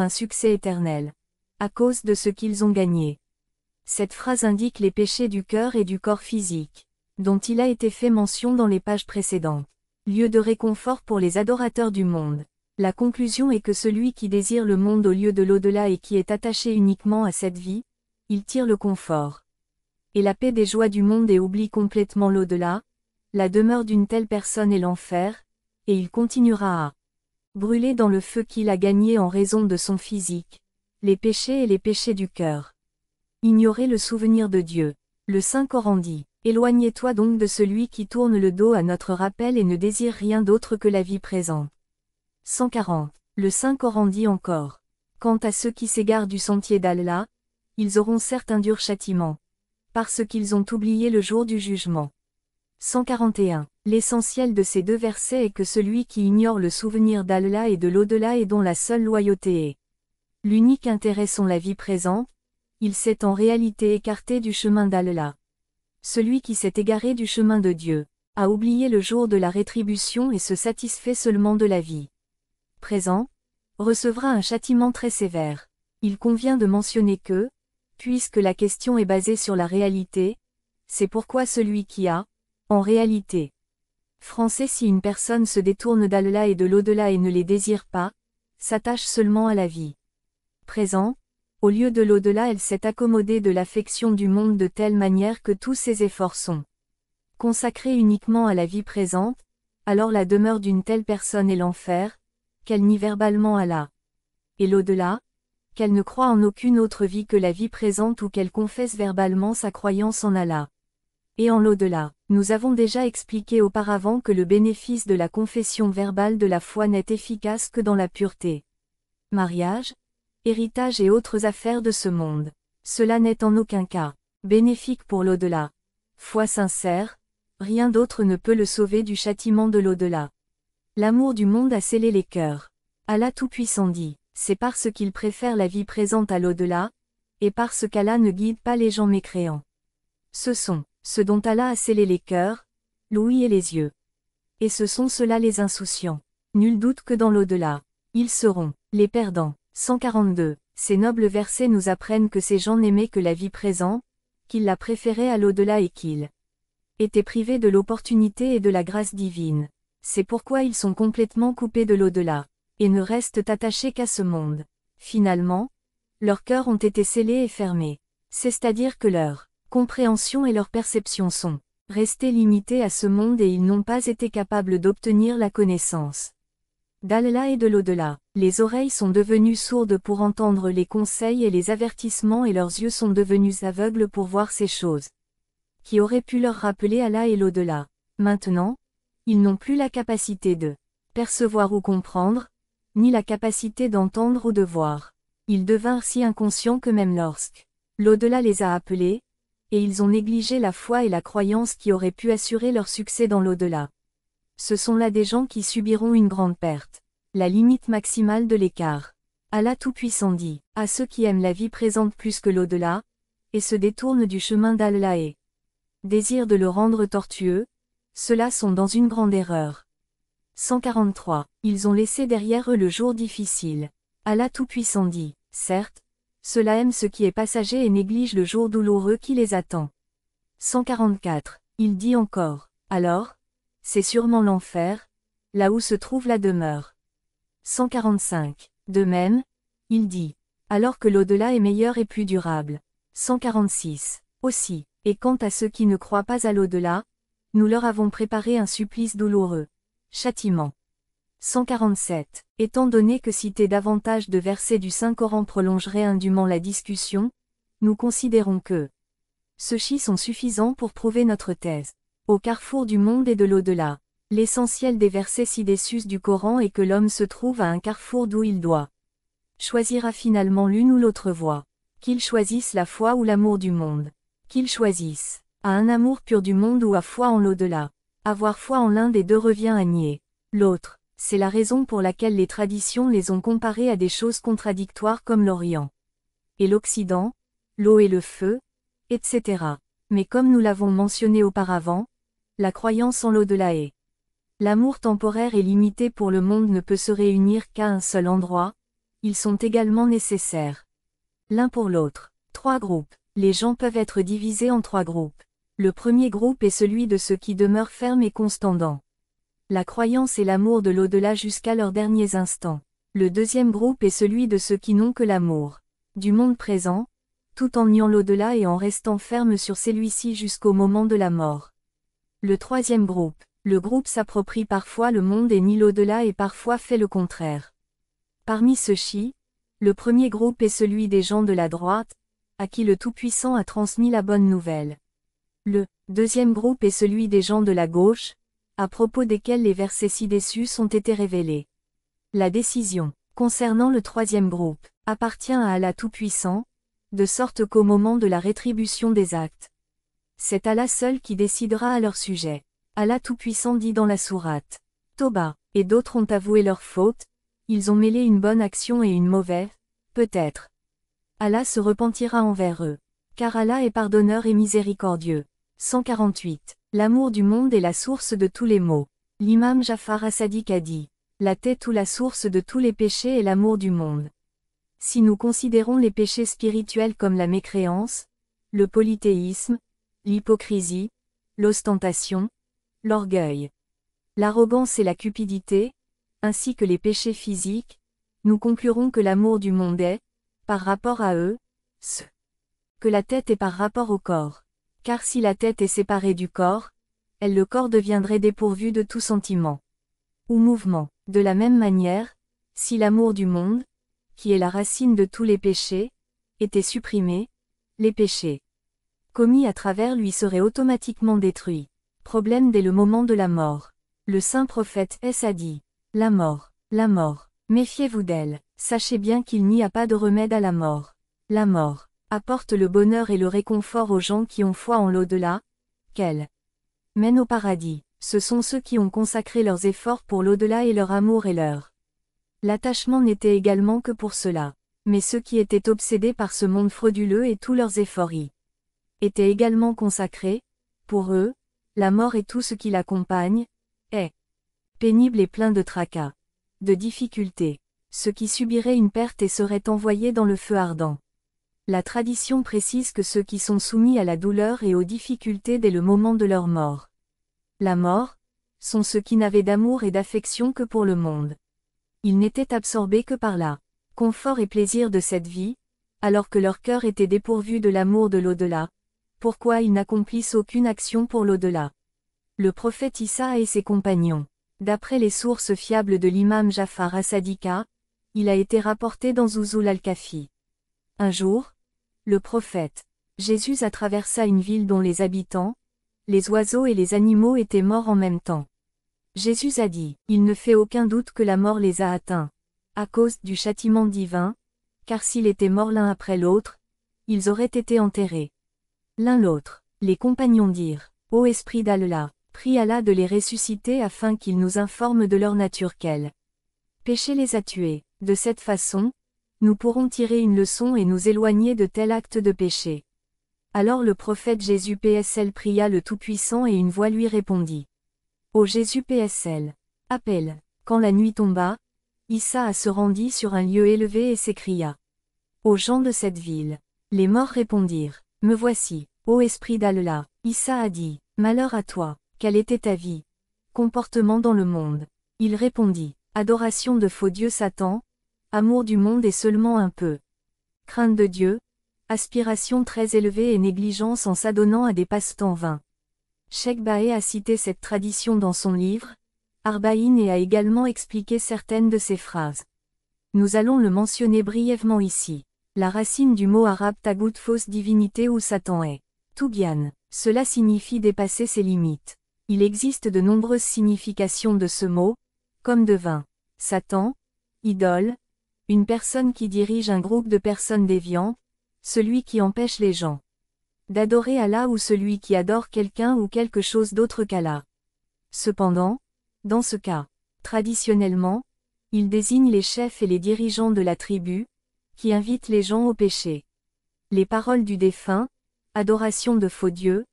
un succès éternel. À cause de ce qu'ils ont gagné. Cette phrase indique les péchés du cœur et du corps physique, dont il a été fait mention dans les pages précédentes. Lieu de réconfort pour les adorateurs du monde. La conclusion est que celui qui désire le monde au lieu de l'au-delà et qui est attaché uniquement à cette vie, il tire le confort et la paix des joies du monde et oublie complètement l'au-delà. La demeure d'une telle personne est l'enfer, et il continuera à brûler dans le feu qu'il a gagné en raison de son physique, les péchés et les péchés du cœur. Ignorer le souvenir de Dieu. Le Saint-Coran dit, « Éloignez-toi donc de celui qui tourne le dos à notre rappel et ne désire rien d'autre que la vie présente. » 140. Le Saint-Coran dit encore, « Quant à ceux qui s'égarent du sentier d'Allah, ils auront certes un dur châtiment, parce qu'ils ont oublié le jour du jugement. » 141. L'essentiel de ces deux versets est que celui qui ignore le souvenir d'Allah et de l'au-delà et dont la seule loyauté est l'unique intérêt sont la vie présente, il s'est en réalité écarté du chemin d'Allah. Celui qui s'est égaré du chemin de Dieu a oublié le jour de la rétribution et se satisfait seulement de la vie présente, recevra un châtiment très sévère. Il convient de mentionner que, puisque la question est basée sur la réalité, c'est pourquoi celui qui a, en réalité, français si une personne se détourne d'Allah et de l'au-delà et ne les désire pas, s'attache seulement à la vie présente, au lieu de l'au-delà elle s'est accommodée de l'affection du monde de telle manière que tous ses efforts sont consacrés uniquement à la vie présente, alors la demeure d'une telle personne est l'enfer, qu'elle nie verbalement Allah et l'au-delà, qu'elle ne croit en aucune autre vie que la vie présente ou qu'elle confesse verbalement sa croyance en Allah et en l'au-delà. Nous avons déjà expliqué auparavant que le bénéfice de la confession verbale de la foi n'est efficace que dans la pureté. Mariage, héritage et autres affaires de ce monde. Cela n'est en aucun cas bénéfique pour l'au-delà. Foi sincère, rien d'autre ne peut le sauver du châtiment de l'au-delà. L'amour du monde a scellé les cœurs. Allah Tout-Puissant dit, c'est parce qu'il préfère la vie présente à l'au-delà, et parce qu'Allah ne guide pas les gens mécréants. Ce sont ceux dont Allah a scellé les cœurs, l'ouïe et les yeux. Et ce sont ceux-là les insouciants. Nul doute que dans l'au-delà, ils seront les perdants. 142. Ces nobles versets nous apprennent que ces gens n'aimaient que la vie présente, qu'ils la préféraient à l'au-delà et qu'ils étaient privés de l'opportunité et de la grâce divine. C'est pourquoi ils sont complètement coupés de l'au-delà, et ne restent attachés qu'à ce monde. Finalement, leurs cœurs ont été scellés et fermés. C'est-à-dire que leur compréhension et leur perception sont restés limités à ce monde et ils n'ont pas été capables d'obtenir la connaissance d'Allah et de l'au-delà. Les oreilles sont devenues sourdes pour entendre les conseils et les avertissements et leurs yeux sont devenus aveugles pour voir ces choses qui auraient pu leur rappeler Allah et l'au-delà. Maintenant, ils n'ont plus la capacité de percevoir ou comprendre, ni la capacité d'entendre ou de voir. Ils devinrent si inconscients que même lorsque l'au-delà les a appelés, et ils ont négligé la foi et la croyance qui auraient pu assurer leur succès dans l'au-delà. Ce sont là des gens qui subiront une grande perte. La limite maximale de l'écart. Allah Tout-Puissant dit, à ceux qui aiment la vie présente plus que l'au-delà, et se détournent du chemin d'Allah et désirent de le rendre tortueux, ceux-là sont dans une grande erreur. 143. Ils ont laissé derrière eux le jour difficile. Allah Tout-Puissant dit, certes, ceux-là aiment ce qui est passager et négligent le jour douloureux qui les attend. 144. Il dit encore, alors, c'est sûrement l'enfer, là où se trouve la demeure. 145. De même, il dit, alors que l'au-delà est meilleur et plus durable. 146. Aussi, et quant à ceux qui ne croient pas à l'au-delà, nous leur avons préparé un supplice douloureux. Châtiment. 147. Étant donné que citer davantage de versets du Saint-Coran prolongerait indûment la discussion, nous considérons que ceux-ci sont suffisants pour prouver notre thèse. Au carrefour du monde et de l'au-delà. L'essentiel des versets ci-dessus du Coran est que l'homme se trouve à un carrefour d'où il doit choisira finalement l'une ou l'autre voie. Qu'il choisisse la foi ou l'amour du monde. Qu'il choisisse à un amour pur du monde ou à foi en l'au-delà. Avoir foi en l'un des deux revient à nier l'autre. C'est la raison pour laquelle les traditions les ont comparés à des choses contradictoires comme l'Orient et l'Occident, l'eau et le feu, etc. Mais comme nous l'avons mentionné auparavant, la croyance en l'au-delà est l'amour temporaire et limité pour le monde ne peut se réunir qu'à un seul endroit, Ils sont également nécessaires l'un pour l'autre. 3 groupes. Les gens peuvent être divisés en 3 groupes. Le premier groupe est celui de ceux qui demeurent fermes et constants dans la croyance et l'amour de l'au-delà jusqu'à leurs derniers instants. Le deuxième groupe est celui de ceux qui n'ont que l'amour du monde présent, tout en niant l'au-delà et en restant fermes sur celui-ci jusqu'au moment de la mort. Le troisième groupe. Le groupe s'approprie parfois le monde et nie l'au-delà et parfois fait le contraire. Parmi ceux-ci, le premier groupe est celui des gens de la droite, à qui le Tout-Puissant a transmis la bonne nouvelle. Le deuxième groupe est celui des gens de la gauche, à propos desquels les versets ci-dessus ont été révélés. La décision, concernant le troisième groupe, appartient à Allah Tout-Puissant, de sorte qu'au moment de la rétribution des actes, c'est Allah seul qui décidera à leur sujet. Allah Tout-Puissant dit dans la sourate Toba, et d'autres ont avoué leurs fautes, ils ont mêlé une bonne action et une mauvaise, peut-être. Allah se repentira envers eux. Car Allah est pardonneur et miséricordieux. 148. L'amour du monde est la source de tous les maux. L'imam Jafar as-Sadiq a dit, la tête ou la source de tous les péchés est l'amour du monde. Si nous considérons les péchés spirituels comme la mécréance, le polythéisme, l'hypocrisie, l'ostentation, l'orgueil, l'arrogance et la cupidité, ainsi que les péchés physiques, nous conclurons que l'amour du monde est, par rapport à eux, ce que la tête est par rapport au corps. Car si la tête est séparée du corps, le corps deviendrait dépourvu de tout sentiment ou mouvement. De la même manière, si l'amour du monde, qui est la racine de tous les péchés, était supprimé, les péchés commis à travers lui seraient automatiquement détruits. Problème dès le moment de la mort. Le saint prophète a dit, la mort, méfiez-vous d'elle, sachez bien qu'il n'y a pas de remède à la mort. La mort apporte le bonheur et le réconfort aux gens qui ont foi en l'au-delà, qu'elle mène au paradis. Ce sont ceux qui ont consacré leurs efforts pour l'au-delà et leur amour et leur l'attachement n'était également que pour cela. Mais ceux qui étaient obsédés par ce monde frauduleux et tous leurs efforts y étaient également consacrés, pour eux, la mort et tout ce qui l'accompagne, est pénible et plein de tracas, de difficultés, ceux qui subiraient une perte et seraient envoyés dans le feu ardent. La tradition précise que ceux qui sont soumis à la douleur et aux difficultés dès le moment de leur mort, la mort, sont ceux qui n'avaient d'amour et d'affection que pour le monde. Ils n'étaient absorbés que par la confort et plaisir de cette vie, alors que leur cœur était dépourvu de l'amour de l'au-delà. Pourquoi ils n'accomplissent aucune action pour l'au-delà? Le prophète Issa et ses compagnons. D'après les sources fiables de l'imam Jafar as-Sadiq, il a été rapporté dans Zuzul al-Kafi. Un jour, le prophète Jésus a traversé une ville dont les habitants, les oiseaux et les animaux étaient morts en même temps. Jésus a dit, il ne fait aucun doute que la mort les a atteints, à cause du châtiment divin, car s'ils étaient morts l'un après l'autre, ils auraient été enterrés l'un l'autre. Les compagnons dirent, ô esprit d'Allah, prie Allah de les ressusciter afin qu'ils nous informent de leur nature quel péché les a tués. De cette façon, nous pourrons tirer une leçon et nous éloigner de tel acte de péché. Alors le prophète Jésus PSL pria le Tout-Puissant et une voix lui répondit. Ô Jésus PSL, appelle. Quand la nuit tomba, Issa se rendit sur un lieu élevé et s'écria. Aux gens de cette ville. Les morts répondirent, me voici, ô esprit d'Allah. Issa a dit, malheur à toi, quelle était ta vie? Comportement dans le monde. Il répondit, adoration de faux dieux Satan, amour du monde et seulement un peu crainte de Dieu, aspiration très élevée et négligence en s'adonnant à des passe-temps vains. Cheikh Baé a cité cette tradition dans son livre, Arbaïn et a également expliqué certaines de ses phrases. Nous allons le mentionner brièvement ici. La racine du mot arabe tagout fausse divinité ou Satan est Tughyan. Cela signifie dépasser ses limites. Il existe de nombreuses significations de ce mot, comme devin. Satan, idole, une personne qui dirige un groupe de personnes déviantes, celui qui empêche les gens d'adorer Allah ou celui qui adore quelqu'un ou quelque chose d'autre qu'Allah. Cependant, dans ce cas, traditionnellement, il désigne les chefs et les dirigeants de la tribu, qui invitent les gens au péché. Les paroles du défunt, adoration de faux dieux,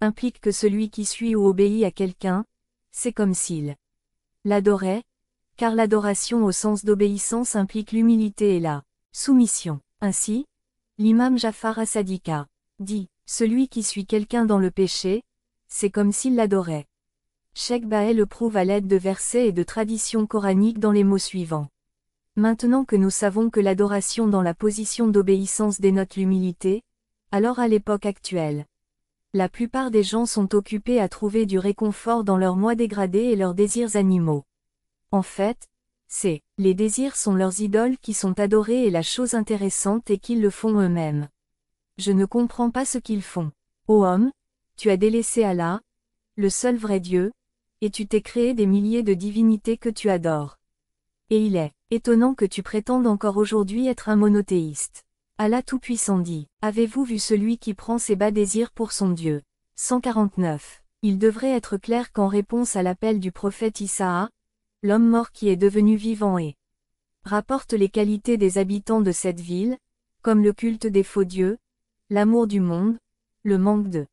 impliquent que celui qui suit ou obéit à quelqu'un, c'est comme s'il l'adorait, car l'adoration au sens d'obéissance implique l'humilité et la soumission. Ainsi, l'imam Jafar as-Sadiq dit, celui qui suit quelqu'un dans le péché, c'est comme s'il l'adorait. Cheikh Bahet le prouve à l'aide de versets et de traditions coraniques dans les mots suivants. Maintenant que nous savons que l'adoration dans la position d'obéissance dénote l'humilité, alors à l'époque actuelle, la plupart des gens sont occupés à trouver du réconfort dans leurs moi dégradés et leurs désirs animaux. En fait, les désirs sont leurs idoles qui sont adorées et la chose intéressante est qu'ils le font eux-mêmes. Je ne comprends pas ce qu'ils font. Ô homme, tu as délaissé Allah, le seul vrai Dieu, et tu t'es créé des milliers de divinités que tu adores. Et il est étonnant que tu prétendes encore aujourd'hui être un monothéiste. Allah Tout-Puissant dit, avez-vous vu celui qui prend ses bas désirs pour son Dieu? 149. Il devrait être clair qu'en réponse à l'appel du prophète Issaa, l'homme mort qui est devenu vivant et rapporte les qualités des habitants de cette ville, comme le culte des faux dieux, l'amour du monde, le manque de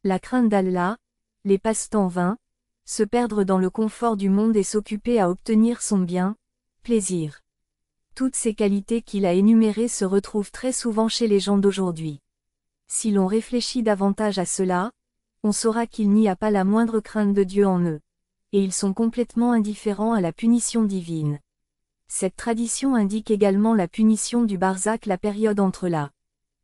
la crainte d'Allah, les passe-temps vains, se perdre dans le confort du monde et s'occuper à obtenir son bien, plaisir. Toutes ces qualités qu'il a énumérées se retrouvent très souvent chez les gens d'aujourd'hui. Si l'on réfléchit davantage à cela, on saura qu'il n'y a pas la moindre crainte de Dieu en eux, et ils sont complètement indifférents à la punition divine. Cette tradition indique également la punition du barzakh, la période entre la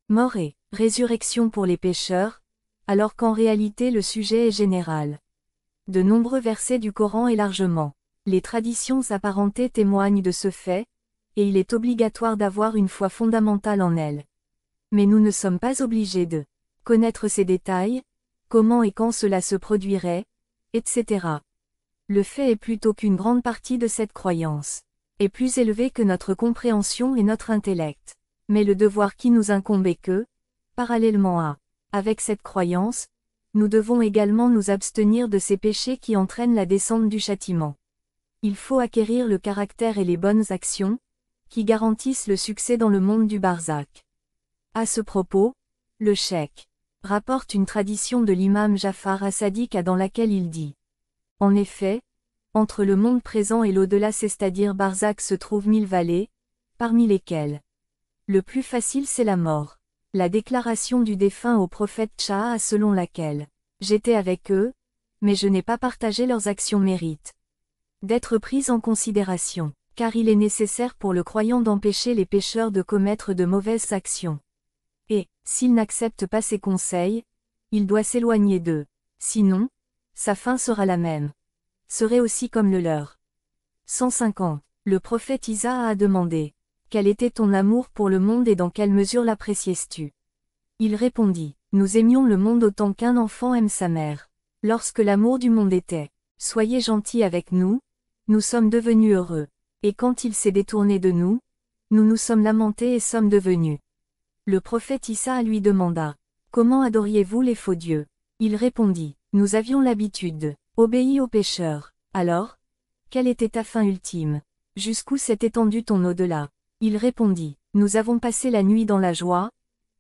mort et résurrection pour les pécheurs, alors qu'en réalité le sujet est général. De nombreux versets du Coran et largement les traditions apparentées témoignent de ce fait, et il est obligatoire d'avoir une foi fondamentale en elles. Mais nous ne sommes pas obligés de connaître ces détails, comment et quand cela se produirait, etc. Le fait est plutôt qu'une grande partie de cette croyance est plus élevée que notre compréhension et notre intellect. Mais le devoir qui nous incombe est que, parallèlement avec cette croyance, nous devons également nous abstenir de ces péchés qui entraînent la descente du châtiment. Il faut acquérir le caractère et les bonnes actions, qui garantissent le succès dans le monde du barzakh. À ce propos, le cheikh rapporte une tradition de l'imam Jafar as-Sadiq dans laquelle il dit. En effet, entre le monde présent et l'au-delà, c'est-à-dire barzakh, se trouvent 1000 vallées, parmi lesquelles le plus facile c'est la mort. La déclaration du défunt au prophète Tcha'a selon laquelle j'étais avec eux, mais je n'ai pas partagé leurs actions méritent d'être prises en considération, car il est nécessaire pour le croyant d'empêcher les pécheurs de commettre de mauvaises actions. Et, s'il n'accepte pas ses conseils, il doit s'éloigner d'eux. Sinon, sa fin sera la même. Serait aussi comme le leur. 150. Le prophète Isa a demandé. Quel était ton amour pour le monde et dans quelle mesure l'appréciais-tu? Il répondit. Nous aimions le monde autant qu'un enfant aime sa mère. Lorsque l'amour du monde était. Soyez gentils avec nous, nous sommes devenus heureux. Et quand il s'est détourné de nous, nous nous sommes lamentés et sommes devenus. Le prophète Issa lui demanda. Comment adoriez-vous les faux dieux? Il répondit. Nous avions l'habitude de obéir aux pécheurs. Alors, quelle était ta fin ultime? Jusqu'où s'est étendu ton au-delà? Il répondit. Nous avons passé la nuit dans la joie,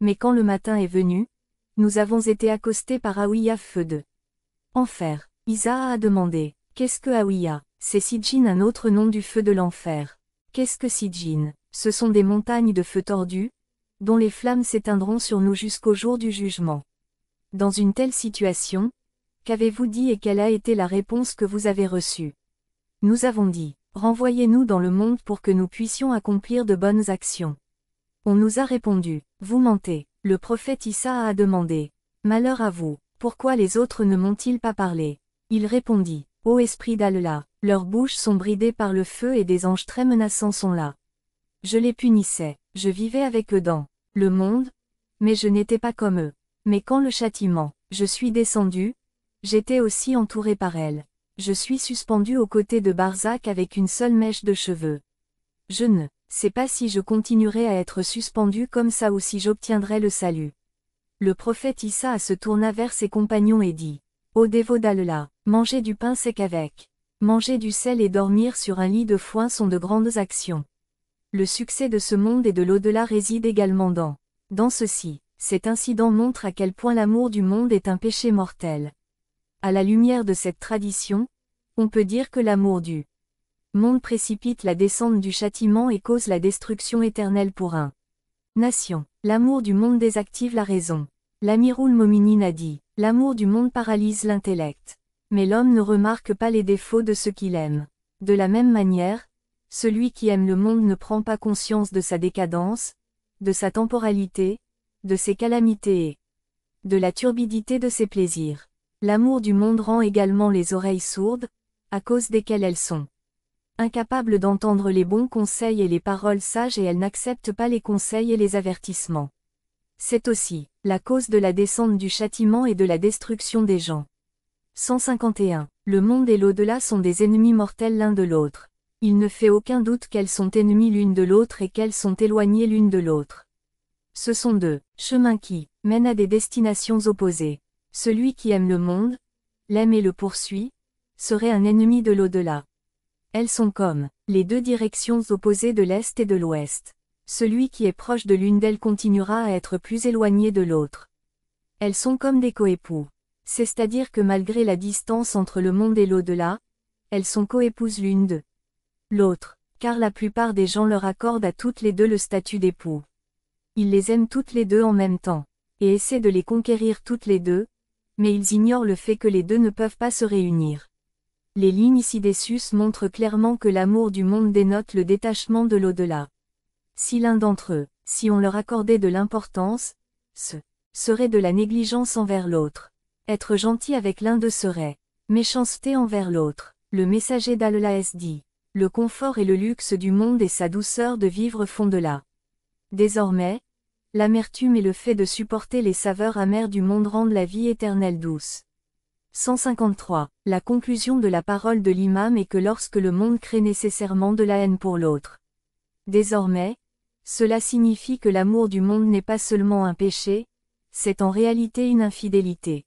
mais quand le matin est venu, nous avons été accostés par Hawiya, feu de enfer. Isa a demandé. Qu'est-ce que Hawiya? C'est Sijin, un autre nom du feu de l'enfer. Qu'est-ce que Sijin? Ce sont des montagnes de feu tordus, dont les flammes s'éteindront sur nous jusqu'au jour du jugement. Dans une telle situation, qu'avez-vous dit et quelle a été la réponse que vous avez reçue? Nous avons dit, renvoyez-nous dans le monde pour que nous puissions accomplir de bonnes actions. On nous a répondu, vous mentez. Le prophète Issa a demandé, malheur à vous, pourquoi les autres ne m'ont-ils pas parlé? Il répondit, ô esprit d'Allah, leurs bouches sont bridées par le feu et des anges très menaçants sont là. Je les punissais, je vivais avec eux dans le monde, mais je n'étais pas comme eux. Mais quand le châtiment, je suis descendu, j'étais aussi entouré par elle. Je suis suspendu aux côtés de Barzakh avec une seule mèche de cheveux. Je ne sais pas si je continuerai à être suspendu comme ça ou si j'obtiendrai le salut. Le prophète Issa se tourna vers ses compagnons et dit, ô dévots d'Allah, manger du pain sec avec manger du sel et dormir sur un lit de foin sont de grandes actions. Le succès de ce monde et de l'au-delà réside également dans ceci. Cet incident montre à quel point l'amour du monde est un péché mortel. À la lumière de cette tradition, on peut dire que l'amour du Monde précipite la descente du châtiment et cause la destruction éternelle pour un. Nation. L'amour du monde désactive la raison. L'Amirul Mominin a dit, l'amour du monde paralyse l'intellect. Mais l'homme ne remarque pas les défauts de ce qu'il aime. De la même manière, celui qui aime le monde ne prend pas conscience de sa décadence, de sa temporalité, de ses calamités et de la turbidité de ses plaisirs. L'amour du monde rend également les oreilles sourdes, à cause desquelles elles sont incapables d'entendre les bons conseils et les paroles sages et elles n'acceptent pas les conseils et les avertissements. C'est aussi la cause de la descente du châtiment et de la destruction des gens. 151. Le monde et l'au-delà sont des ennemis mortels l'un de l'autre. Il ne fait aucun doute qu'elles sont ennemies l'une de l'autre et qu'elles sont éloignées l'une de l'autre. Ce sont deux chemins qui mènent à des destinations opposées. Celui qui aime le monde, l'aime et le poursuit, serait un ennemi de l'au-delà. Elles sont comme les deux directions opposées de l'Est et de l'Ouest. Celui qui est proche de l'une d'elles continuera à être plus éloigné de l'autre. Elles sont comme des coépoux. C'est-à-dire que malgré la distance entre le monde et l'au-delà, elles sont coépouses l'une de l'autre, car la plupart des gens leur accordent à toutes les deux le statut d'époux. Ils les aiment toutes les deux en même temps, et essaient de les conquérir toutes les deux, mais ils ignorent le fait que les deux ne peuvent pas se réunir. Les lignes ci-dessus montrent clairement que l'amour du monde dénote le détachement de l'au-delà. Si l'un d'entre eux, si on leur accordait de l'importance, ce serait de la négligence envers l'autre. Être gentil avec l'un d'eux serait méchanceté envers l'autre. Le messager d'Allah dit, le confort et le luxe du monde et sa douceur de vivre font de là. Désormais, l'amertume et le fait de supporter les saveurs amères du monde rendent la vie éternelle douce. 153. La conclusion de la parole de l'imam est que lorsque le monde crée nécessairement de la haine pour l'autre. Désormais, cela signifie que l'amour du monde n'est pas seulement un péché, c'est en réalité une infidélité.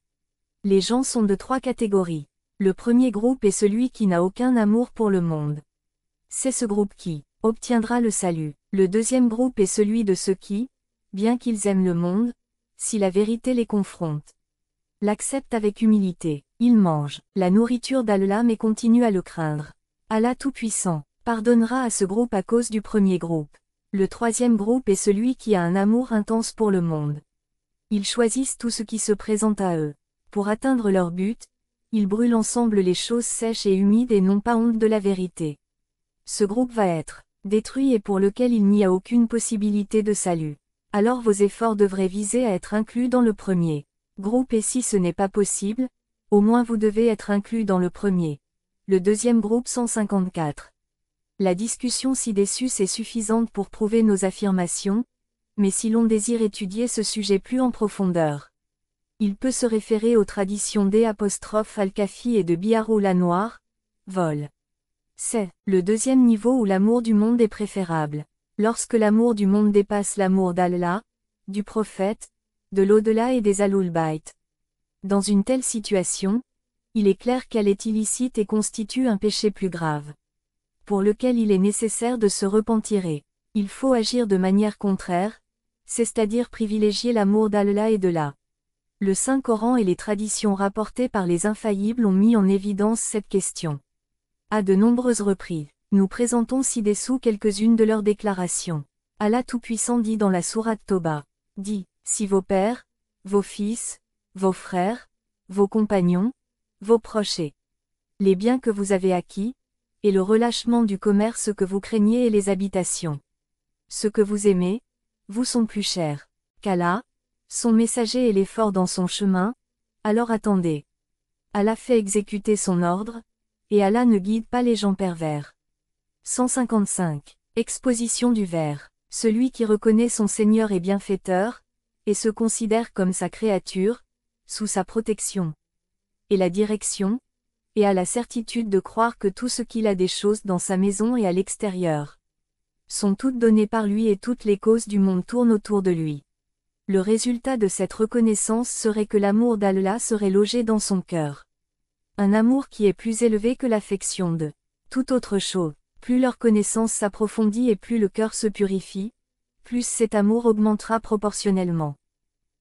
Les gens sont de trois catégories. Le premier groupe est celui qui n'a aucun amour pour le monde. C'est ce groupe qui obtiendra le salut. Le deuxième groupe est celui de ceux qui, bien qu'ils aiment le monde, si la vérité les confronte, l'acceptent avec humilité. Ils mangent la nourriture d'Allah mais continuent à le craindre. Allah Tout-Puissant pardonnera à ce groupe à cause du premier groupe. Le troisième groupe est celui qui a un amour intense pour le monde. Ils choisissent tout ce qui se présente à eux. Pour atteindre leur but, ils brûlent ensemble les choses sèches et humides et n'ont pas honte de la vérité. Ce groupe va être détruit et pour lequel il n'y a aucune possibilité de salut. Alors vos efforts devraient viser à être inclus dans le premier groupe et si ce n'est pas possible, au moins vous devez être inclus dans le premier. Le deuxième groupe 154. La discussion ci-dessus est suffisante pour prouver nos affirmations, mais si l'on désire étudier ce sujet plus en profondeur, il peut se référer aux traditions d'Al-Kafi et de Biharul Anwar, vol. C'est le deuxième niveau où l'amour du monde est préférable. Lorsque l'amour du monde dépasse l'amour d'Allah, du prophète, de l'au-delà et des Ahlul Bayt. Dans une telle situation, il est clair qu'elle est illicite et constitue un péché plus grave, pour lequel il est nécessaire de se repentir et il faut agir de manière contraire, c'est-à-dire privilégier l'amour d'Allah et de la. Le Saint-Coran et les traditions rapportées par les infaillibles ont mis en évidence cette question. À de nombreuses reprises, nous présentons ci-dessous quelques-unes de leurs déclarations. Allah Tout-Puissant dit dans la sourate Toba, dit, si vos pères, vos fils, vos frères, vos compagnons, vos proches et les biens que vous avez acquis, et le relâchement du commerce que vous craignez et les habitations. Ce que vous aimez, vous sont plus chers qu'Allah, son messager et l'effort dans son chemin, alors attendez. Allah fait exécuter son ordre, et Allah ne guide pas les gens pervers. 155. Exposition du vers. Celui qui reconnaît son Seigneur est bienfaiteur, et se considère comme sa créature, sous sa protection et la direction, et a la certitude de croire que tout ce qu'il a des choses dans sa maison et à l'extérieur sont toutes données par lui et toutes les causes du monde tournent autour de lui. Le résultat de cette reconnaissance serait que l'amour d'Allah serait logé dans son cœur. Un amour qui est plus élevé que l'affection de toute autre chose. Plus leur connaissance s'approfondit et plus le cœur se purifie, plus cet amour augmentera proportionnellement.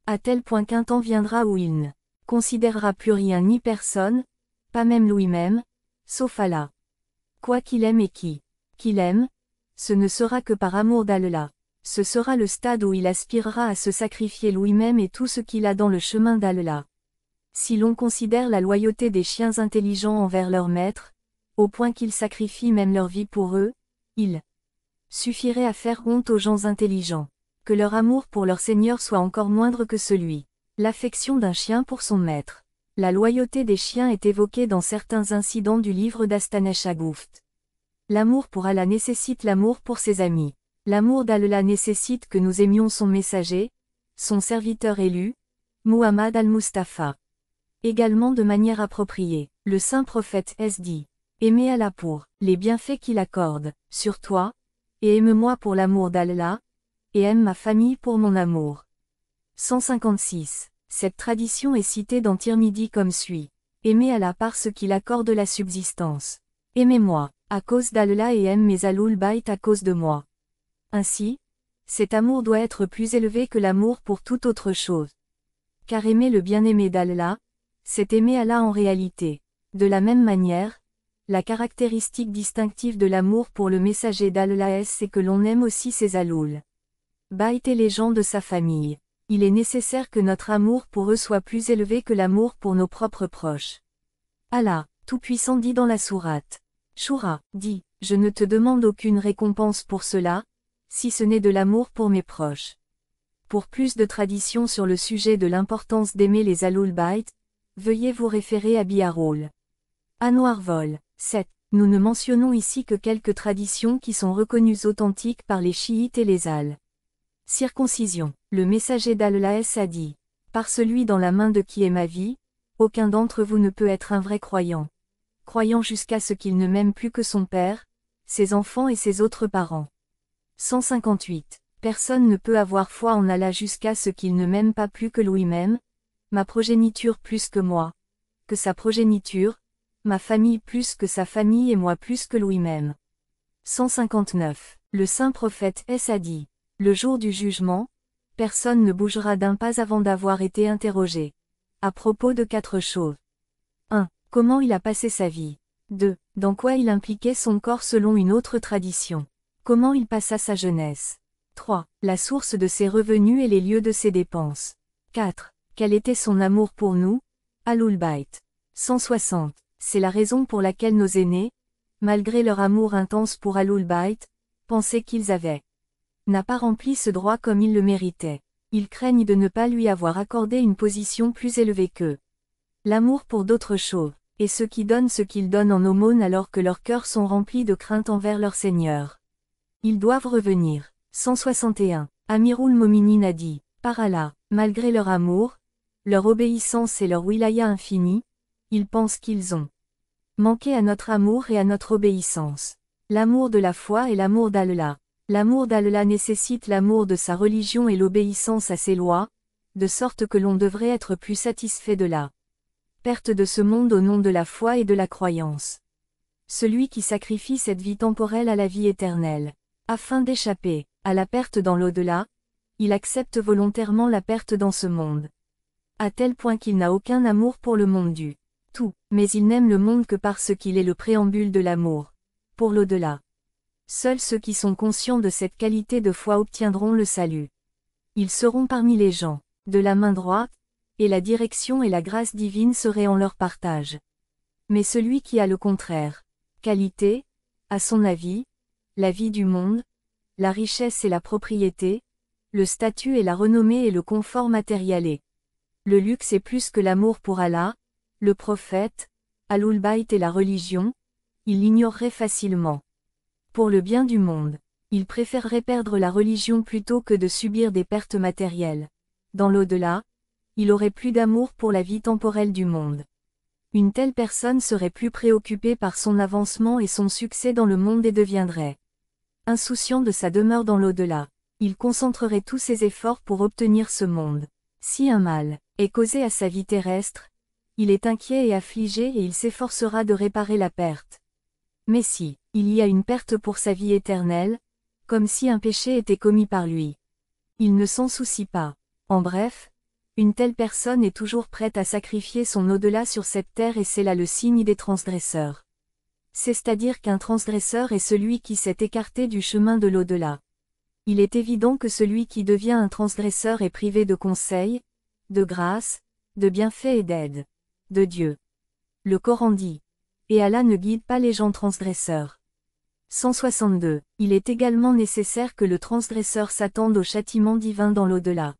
À tel point qu'un temps viendra où il ne considérera plus rien ni personne, pas même lui-même, sauf Allah. Quoi qu'il aime et qu'il aime, ce ne sera que par amour d'Allah. Ce sera le stade où il aspirera à se sacrifier lui-même et tout ce qu'il a dans le chemin d'Allah. Si l'on considère la loyauté des chiens intelligents envers leur maître, au point qu'ils sacrifient même leur vie pour eux, il suffirait à faire honte aux gens intelligents. Que leur amour pour leur Seigneur soit encore moindre que l'affection d'un chien pour son maître. La loyauté des chiens est évoquée dans certains incidents du livre d'Astanesh Aguft. L'amour pour Allah nécessite l'amour pour ses amis. L'amour d'Allah nécessite que nous aimions son messager, son serviteur élu, Muhammad al-Mustafa. Également de manière appropriée, le saint prophète dit « Aimez Allah pour les bienfaits qu'il accorde sur toi, et aime-moi pour l'amour d'Allah, et aime ma famille pour mon amour. » 156. Cette tradition est citée dans Tirmidhi comme suit. Aimez Allah parce qu'il accorde la subsistance. Aimez-moi, à cause d'Allah et aime mes Ahlul Bayt à cause de moi. Ainsi, cet amour doit être plus élevé que l'amour pour toute autre chose. Car aimer le bien-aimé d'Allah, c'est aimer Allah en réalité. De la même manière, la caractéristique distinctive de l'amour pour le messager d'Allah c'est que l'on aime aussi ses Ahlul Bayt et les gens de sa famille. Il est nécessaire que notre amour pour eux soit plus élevé que l'amour pour nos propres proches. Allah, Tout-Puissant dit dans la sourate Shura, dit, je ne te demande aucune récompense pour cela, si ce n'est de l'amour pour mes proches. Pour plus de traditions sur le sujet de l'importance d'aimer les Ahlul Bayt, veuillez vous référer à Biharul Anwar Vol. 7. Nous ne mentionnons ici que quelques traditions qui sont reconnues authentiques par les chiites et les Circoncision. Le messager d'Allah a dit, par celui dans la main de qui est ma vie, aucun d'entre vous ne peut être un vrai croyant. Croyant jusqu'à ce qu'il ne m'aime plus que son père, ses enfants et ses autres parents. 158. Personne ne peut avoir foi en Allah jusqu'à ce qu'il ne m'aime pas plus que lui-même, ma progéniture plus que moi, que sa progéniture, ma famille plus que sa famille et moi plus que lui-même. 159. Le saint prophète a dit, le jour du jugement, personne ne bougera d'un pas avant d'avoir été interrogé. À propos de 4 choses. 1. Comment il a passé sa vie. 2. Dans quoi il impliquait son corps selon une autre tradition. Comment il passa sa jeunesse. 3. La source de ses revenus et les lieux de ses dépenses. 4. Quel était son amour pour nous, Ahlul Bayt. 160. C'est la raison pour laquelle nos aînés, malgré leur amour intense pour Ahlul Bayt, pensaient qu'ils n'a pas rempli ce droit comme ils le méritaient. Ils craignent de ne pas lui avoir accordé une position plus élevée qu'eux. L'amour pour d'autres choses, et ceux qui donnent ce qu'ils donnent en aumône alors que leurs cœurs sont remplis de crainte envers leur Seigneur. Ils doivent revenir. 161. Amirul Mominin a dit, par Allah, malgré leur amour, leur obéissance et leur wilaya infinie, ils pensent qu'ils ont manqué à notre amour et à notre obéissance. L'amour de la foi et l'amour d'Allah. L'amour d'Allah nécessite l'amour de sa religion et l'obéissance à ses lois, de sorte que l'on devrait être plus satisfait de la perte de ce monde au nom de la foi et de la croyance. Celui qui sacrifie cette vie temporelle à la vie éternelle, afin d'échapper à la perte dans l'au-delà, il accepte volontairement la perte dans ce monde. À tel point qu'il n'a aucun amour pour le monde du tout, mais il n'aime le monde que parce qu'il est le préambule de l'amour pour l'au-delà. Seuls ceux qui sont conscients de cette qualité de foi obtiendront le salut. Ils seront parmi les gens de la main droite, et la direction et la grâce divine seraient en leur partage. Mais celui qui a le contraire, qualité, à son avis, la vie du monde, la richesse et la propriété, le statut et la renommée et le confort matériel et le luxe est plus que l'amour pour Allah, le prophète, Ahlul Bayt et la religion, il l'ignorerait facilement. Pour le bien du monde, il préférerait perdre la religion plutôt que de subir des pertes matérielles. Dans l'au-delà, il aurait plus d'amour pour la vie temporelle du monde. Une telle personne serait plus préoccupée par son avancement et son succès dans le monde et deviendrait insouciant de sa demeure dans l'au-delà. Il concentrerait tous ses efforts pour obtenir ce monde. Si un mal est causé à sa vie terrestre, il est inquiet et affligé et il s'efforcera de réparer la perte. Mais si il y a une perte pour sa vie éternelle, comme si un péché était commis par lui, il ne s'en soucie pas. En bref, une telle personne est toujours prête à sacrifier son au-delà sur cette terre et c'est là le signe des transgresseurs. C'est-à-dire qu'un transgresseur est celui qui s'est écarté du chemin de l'au-delà. Il est évident que celui qui devient un transgresseur est privé de conseil, de grâce, de bienfaits et d'aide de Dieu. Le Coran dit. Et Allah ne guide pas les gens transgresseurs. 162. Il est également nécessaire que le transgresseur s'attende au châtiment divin dans l'au-delà.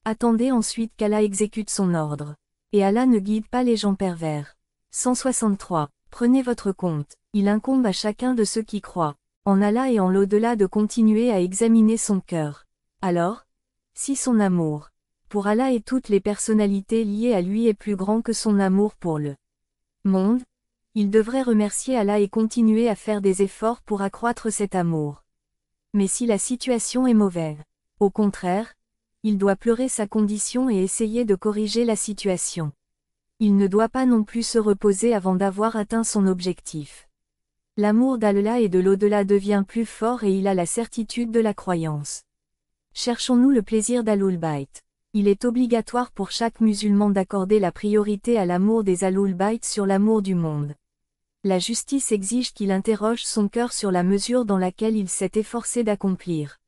Attendez ensuite qu'Allah exécute son ordre. Et Allah ne guide pas les gens pervers. 163. Prenez votre compte. Il incombe à chacun de ceux qui croient en Allah et en l'au-delà de continuer à examiner son cœur. Alors, si son amour pour Allah et toutes les personnalités liées à lui est plus grand que son amour pour le monde, il devrait remercier Allah et continuer à faire des efforts pour accroître cet amour. Mais si la situation est mauvaise, au contraire, il doit pleurer sa condition et essayer de corriger la situation. Il ne doit pas non plus se reposer avant d'avoir atteint son objectif. L'amour d'Allah et de l'au-delà devient plus fort et il a la certitude de la croyance. Cherchons-nous le plaisir d'Ahlul Bayt. Il est obligatoire pour chaque musulman d'accorder la priorité à l'amour des Ahlul Bayt sur l'amour du monde. La justice exige qu'il interroge son cœur sur la mesure dans laquelle il s'est efforcé d'accomplir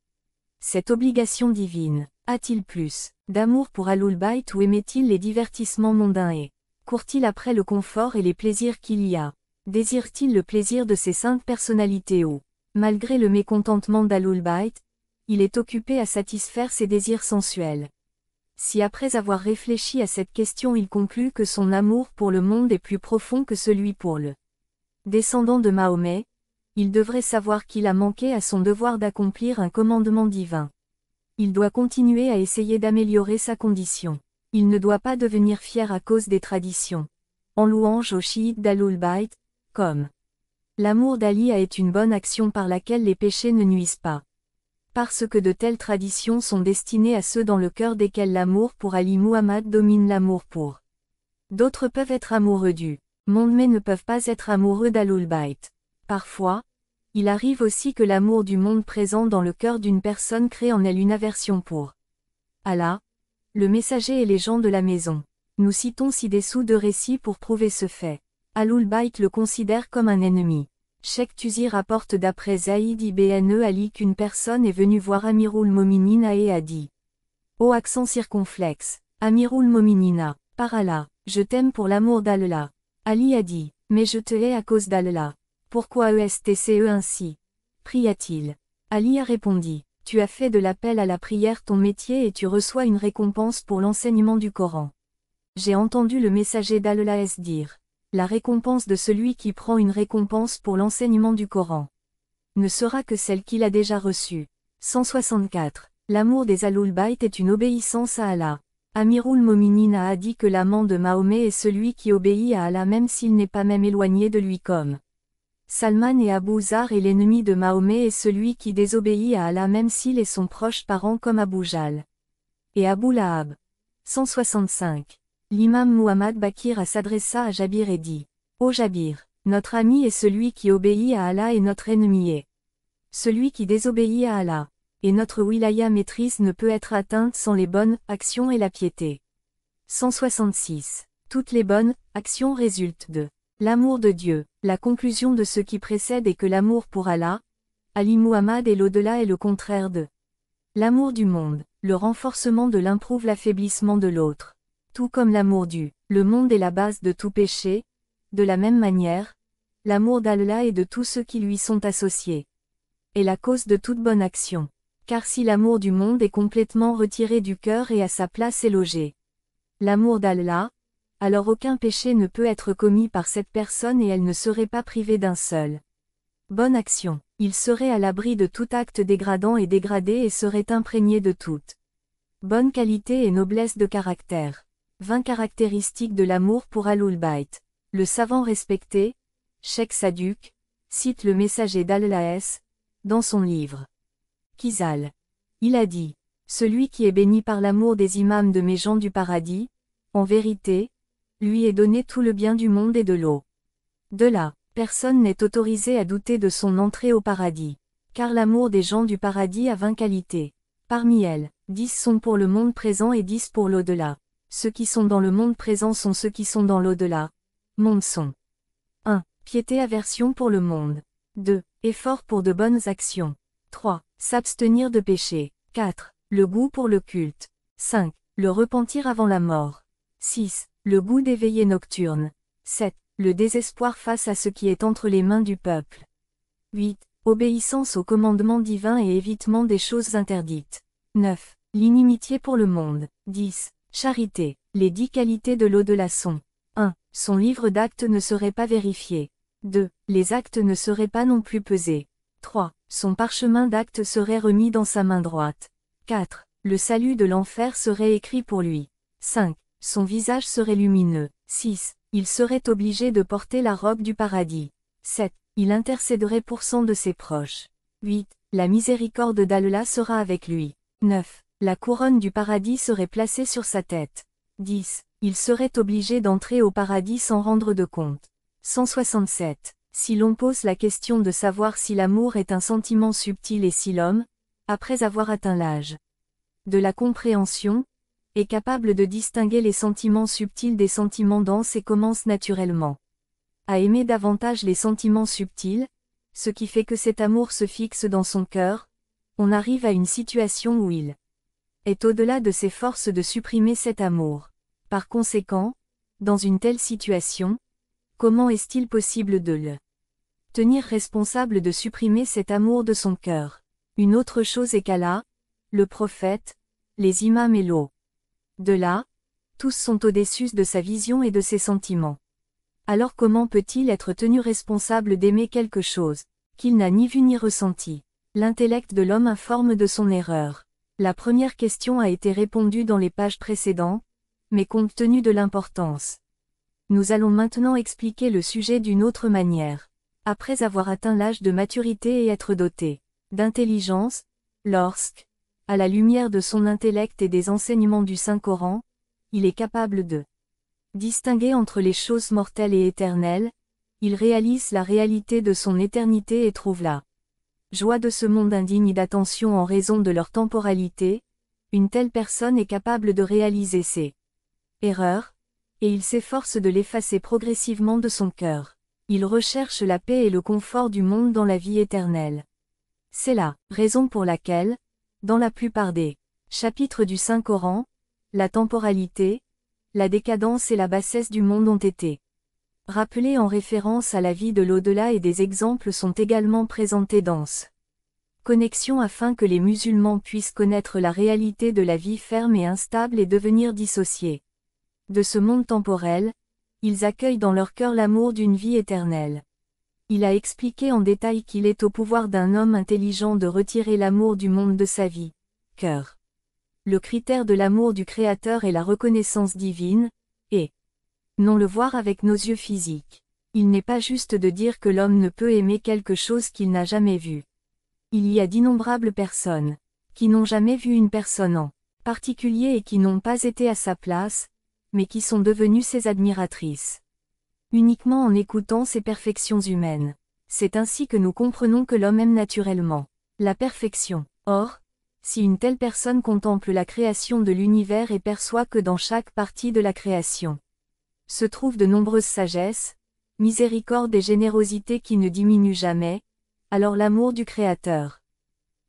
cette obligation divine. A-t-il plus d'amour pour Ahlul Bayt ou aimait-il les divertissements mondains et court-il après le confort et les plaisirs qu'il y a? Désire-t-il le plaisir de ces saintes personnalités ou, malgré le mécontentement d'Ahlul Bayt, il est occupé à satisfaire ses désirs sensuels? Si après avoir réfléchi à cette question il conclut que son amour pour le monde est plus profond que celui pour le descendant de Mahomet, il devrait savoir qu'il a manqué à son devoir d'accomplir un commandement divin. Il doit continuer à essayer d'améliorer sa condition. Il ne doit pas devenir fier à cause des traditions. En louange aux chiites d'Ahlul Bayt, comme l'amour d'Ali est une bonne action par laquelle les péchés ne nuisent pas. Parce que de telles traditions sont destinées à ceux dans le cœur desquels l'amour pour Ali Muhammad domine l'amour pour d'autres peuvent être amoureux du monde mais ne peuvent pas être amoureux d'Ahlul Bayt. Parfois, il arrive aussi que l'amour du monde présent dans le cœur d'une personne crée en elle une aversion pour Allah, le messager et les gens de la maison. Nous citons ci-dessous deux récits pour prouver ce fait. Ahlul Bayt le considère comme un ennemi. Cheikh Tusi rapporte d'après Zaïd ibn Ali qu'une personne est venue voir Amirul Mominina et a dit. Au accent circonflexe, Amirul Mominina, par Allah, je t'aime pour l'amour d'Allah. Ali a dit, mais je te hais à cause d'Allah. Pourquoi est-ce ainsi? Pria-t-il. Ali a répondu, tu as fait de l'appel à la prière ton métier et tu reçois une récompense pour l'enseignement du Coran. J'ai entendu le messager d'Allah dire. La récompense de celui qui prend une récompense pour l'enseignement du Coran ne sera que celle qu'il a déjà reçue. 164. L'amour des Ahlul Bayt est une obéissance à Allah. Amirul Mominina a dit que l'amant de Mahomet est celui qui obéit à Allah même s'il n'est pas même éloigné de lui comme Salman et Abu Zar et l'ennemi de Mahomet est celui qui désobéit à Allah même s'il est son proche parent comme Abu Jahl et Abu Lahab. 165. L'imam Muhammad Bakir s'adressa à Jabir et dit, ô Jabir, notre ami est celui qui obéit à Allah et notre ennemi est celui qui désobéit à Allah. Et notre wilaya maîtrise ne peut être atteinte sans les bonnes actions et la piété. 166. Toutes les bonnes actions résultent de l'amour de Dieu. La conclusion de ce qui précède est que l'amour pour Allah, Ali Muhammad et l'au-delà est le contraire de l'amour du monde. Le renforcement de l'un prouve l'affaiblissement de l'autre. Tout comme l'amour du le monde est la base de tout péché, de la même manière, l'amour d'Allah et de tous ceux qui lui sont associés est la cause de toute bonne action. Car si l'amour du monde est complètement retiré du cœur et à sa place est logé l'amour d'Allah, alors aucun péché ne peut être commis par cette personne et elle ne serait pas privée d'un seul bonne action. Il serait à l'abri de tout acte dégradant et dégradé et serait imprégné de toute bonne qualité et noblesse de caractère. 20 caractéristiques de l'amour pour Ahlul Bayt. Le savant respecté, Cheikh Saduq, cite le messager d'Allah dans son livre Kizal. Il a dit, celui qui est béni par l'amour des imams de mes gens du paradis, en vérité, lui est donné tout le bien du monde et de l'eau. De là, personne n'est autorisé à douter de son entrée au paradis. Car l'amour des gens du paradis a 20 qualités. Parmi elles, 10 sont pour le monde présent et 10 pour l'au-delà. Ceux qui sont dans le monde présent sont ceux qui sont dans l'au-delà. Monde sont 1. Piété aversion pour le monde. 2. Effort pour de bonnes actions. 3. S'abstenir de péché. 4. Le goût pour le culte. 5. Le repentir avant la mort. 6. Le goût des veillées nocturnes. 7. Le désespoir face à ce qui est entre les mains du peuple. 8. Obéissance aux commandements divins et évitement des choses interdites. 9. L'inimitié pour le monde. 10. Charité. Les 10 qualités de l'au-delà sont. 1. Son livre d'actes ne serait pas vérifié. 2. Les actes ne seraient pas non plus pesés. 3. Son parchemin d'actes serait remis dans sa main droite. 4. Le salut de l'enfer serait écrit pour lui. 5. Son visage serait lumineux. 6. Il serait obligé de porter la robe du paradis. 7. Il intercéderait pour 100 de ses proches. 8. La miséricorde d'Allah sera avec lui. 9. La couronne du paradis serait placée sur sa tête. 10. Il serait obligé d'entrer au paradis sans rendre de compte. 167. Si l'on pose la question de savoir si l'amour est un sentiment subtil et si l'homme, après avoir atteint l'âge de la compréhension, est capable de distinguer les sentiments subtils des sentiments denses et commence naturellement à aimer davantage les sentiments subtils, ce qui fait que cet amour se fixe dans son cœur, on arrive à une situation où il est au-delà de ses forces de supprimer cet amour. Par conséquent, dans une telle situation, comment est-il possible de le tenir responsable de supprimer cet amour de son cœur? Une autre chose est qu'Allah, le prophète, les imams et l'au-delà, tous sont au-dessus de sa vision et de ses sentiments. Alors comment peut-il être tenu responsable d'aimer quelque chose qu'il n'a ni vu ni ressenti? L'intellect de l'homme informe de son erreur. La première question a été répondue dans les pages précédentes, mais compte tenu de l'importance, nous allons maintenant expliquer le sujet d'une autre manière. Après avoir atteint l'âge de maturité et être doté d'intelligence, lorsque, à la lumière de son intellect et des enseignements du Saint-Coran, il est capable de distinguer entre les choses mortelles et éternelles, il réalise la réalité de son éternité et trouve la joie de ce monde indigne d'attention en raison de leur temporalité. Une telle personne est capable de réaliser ses erreurs, et il s'efforce de l'effacer progressivement de son cœur. Il recherche la paix et le confort du monde dans la vie éternelle. C'est la raison pour laquelle, dans la plupart des chapitres du Saint-Coran, la temporalité, la décadence et la bassesse du monde ont été rappelés en référence à la vie de l'au-delà et des exemples sont également présentés dans ce connexion afin que les musulmans puissent connaître la réalité de la vie ferme et instable et devenir dissociés de ce monde temporel, ils accueillent dans leur cœur l'amour d'une vie éternelle. Il a expliqué en détail qu'il est au pouvoir d'un homme intelligent de retirer l'amour du monde de sa vie, cœur. Le critère de l'amour du Créateur est la reconnaissance divine, et non le voir avec nos yeux physiques. Il n'est pas juste de dire que l'homme ne peut aimer quelque chose qu'il n'a jamais vu. Il y a d'innombrables personnes qui n'ont jamais vu une personne en particulier et qui n'ont pas été à sa place, mais qui sont devenues ses admiratrices. Uniquement en écoutant ces perfections humaines. C'est ainsi que nous comprenons que l'homme aime naturellement la perfection. Or, si une telle personne contemple la création de l'univers et perçoit que dans chaque partie de la création se trouvent de nombreuses sagesses, miséricorde et générosité qui ne diminuent jamais, alors l'amour du Créateur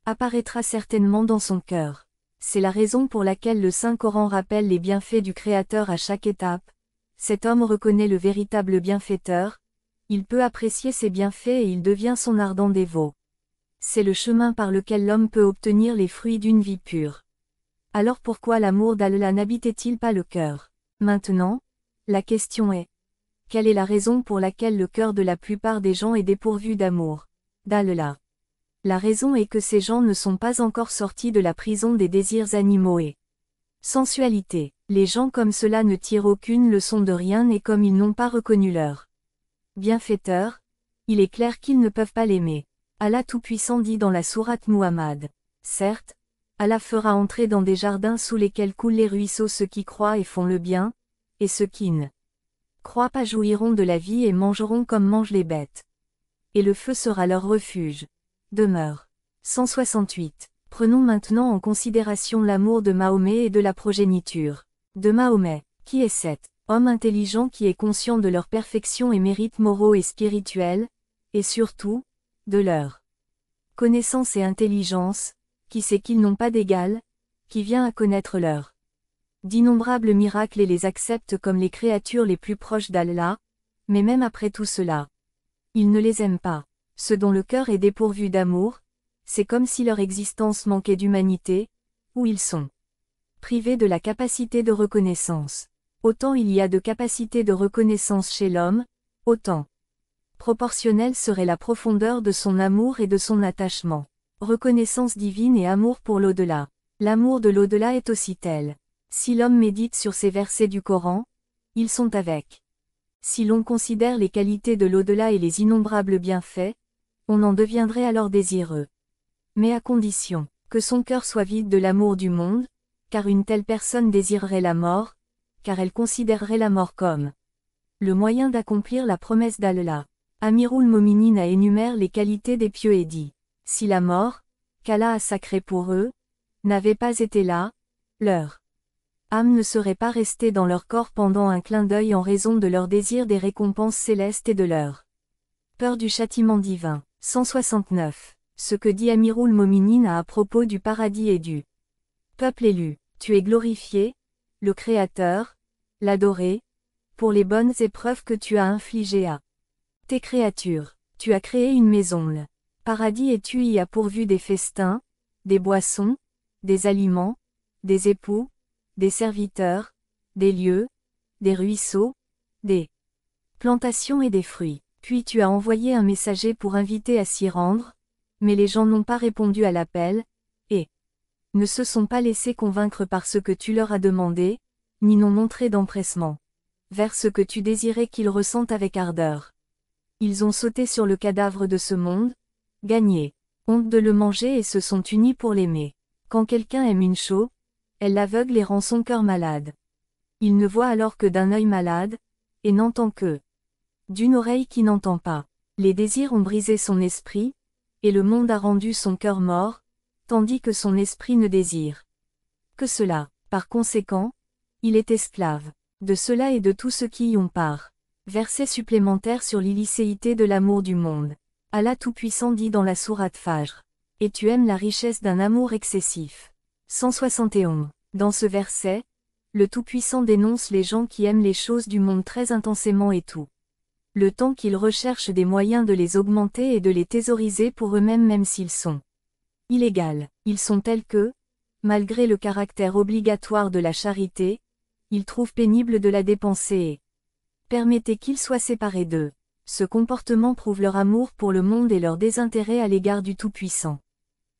apparaîtra certainement dans son cœur. C'est la raison pour laquelle le Saint-Coran rappelle les bienfaits du Créateur à chaque étape. Cet homme reconnaît le véritable bienfaiteur, il peut apprécier ses bienfaits et il devient son ardent dévot. C'est le chemin par lequel l'homme peut obtenir les fruits d'une vie pure. Alors pourquoi l'amour d'Allah n'habitait-il pas le cœur? Maintenant, la question est, quelle est la raison pour laquelle le cœur de la plupart des gens est dépourvu d'amour d'Allah? La raison est que ces gens ne sont pas encore sortis de la prison des désirs animaux et sensualité. Les gens comme cela ne tirent aucune leçon de rien et comme ils n'ont pas reconnu leur bienfaiteur, il est clair qu'ils ne peuvent pas l'aimer. Allah Tout-Puissant dit dans la sourate Muhammad. Certes, Allah fera entrer dans des jardins sous lesquels coulent les ruisseaux ceux qui croient et font le bien, et ceux qui ne croient pas jouiront de la vie et mangeront comme mangent les bêtes. Et le feu sera leur refuge. Demeure. 168. Prenons maintenant en considération l'amour de Mahomet et de la progéniture de Mahomet. Qui est cet Hommes intelligents qui est conscient de leur perfection et mérites moraux et spirituels, et surtout, de leur connaissance et intelligence, qui sait qu'ils n'ont pas d'égal, qui vient à connaître leur d'innombrables miracles et les accepte comme les créatures les plus proches d'Allah, mais même après tout cela, ils ne les aiment pas. Ceux dont le cœur est dépourvu d'amour, c'est comme si leur existence manquait d'humanité, ou ils sont privés de la capacité de reconnaissance. Autant il y a de capacité de reconnaissance chez l'homme, autant proportionnelle serait la profondeur de son amour et de son attachement. Reconnaissance divine et amour pour l'au-delà. L'amour de l'au-delà est aussi tel. Si l'homme médite sur ces versets du Coran, ils sont avec. Si l'on considère les qualités de l'au-delà et les innombrables bienfaits, on en deviendrait alors désireux. Mais à condition que son cœur soit vide de l'amour du monde, car une telle personne désirerait la mort, car elle considérerait la mort comme le moyen d'accomplir la promesse d'Allah. Amirul Mominin a énumère les qualités des pieux et dit, si la mort, qu'Allah a sacrée pour eux, n'avait pas été là, leur âme ne serait pas restée dans leur corps pendant un clin d'œil en raison de leur désir des récompenses célestes et de leur peur du châtiment divin. 169. Ce que dit Amirul Mominin à propos du paradis et du peuple élu. Tu es glorifié, le Créateur, l'adoré, pour les bonnes épreuves que tu as infligées à tes créatures. Tu as créé une maison, le paradis, et tu y as pourvu des festins, des boissons, des aliments, des époux, des serviteurs, des lieux, des ruisseaux, des plantations et des fruits. Puis tu as envoyé un messager pour inviter à s'y rendre, mais les gens n'ont pas répondu à l'appel, et ne se sont pas laissés convaincre par ce que tu leur as demandé, ni n'ont montré d'empressement vers ce que tu désirais qu'ils ressentent avec ardeur. Ils ont sauté sur le cadavre de ce monde, gagné honte de le manger et se sont unis pour l'aimer. Quand quelqu'un aime une chose, elle l'aveugle et rend son cœur malade. Il ne voit alors que d'un œil malade, et n'entend que d'une oreille qui n'entend pas. Les désirs ont brisé son esprit, et le monde a rendu son cœur mort, tandis que son esprit ne désire que cela. Par conséquent, il est esclave de cela et de tout ce qui y ont part. Verset supplémentaire sur l'illicéité de l'amour du monde. Allah Tout-Puissant dit dans la sourate Fajr. Et tu aimes la richesse d'un amour excessif. 171. Dans ce verset, le Tout-Puissant dénonce les gens qui aiment les choses du monde très intensément et tout le temps qu'ils recherchent des moyens de les augmenter et de les thésauriser pour eux-mêmes même s'ils sont illégaux. Ils sont tels que, malgré le caractère obligatoire de la charité, ils trouvent pénible de la dépenser et permettez qu'ils soient séparés d'eux. Ce comportement prouve leur amour pour le monde et leur désintérêt à l'égard du Tout-Puissant.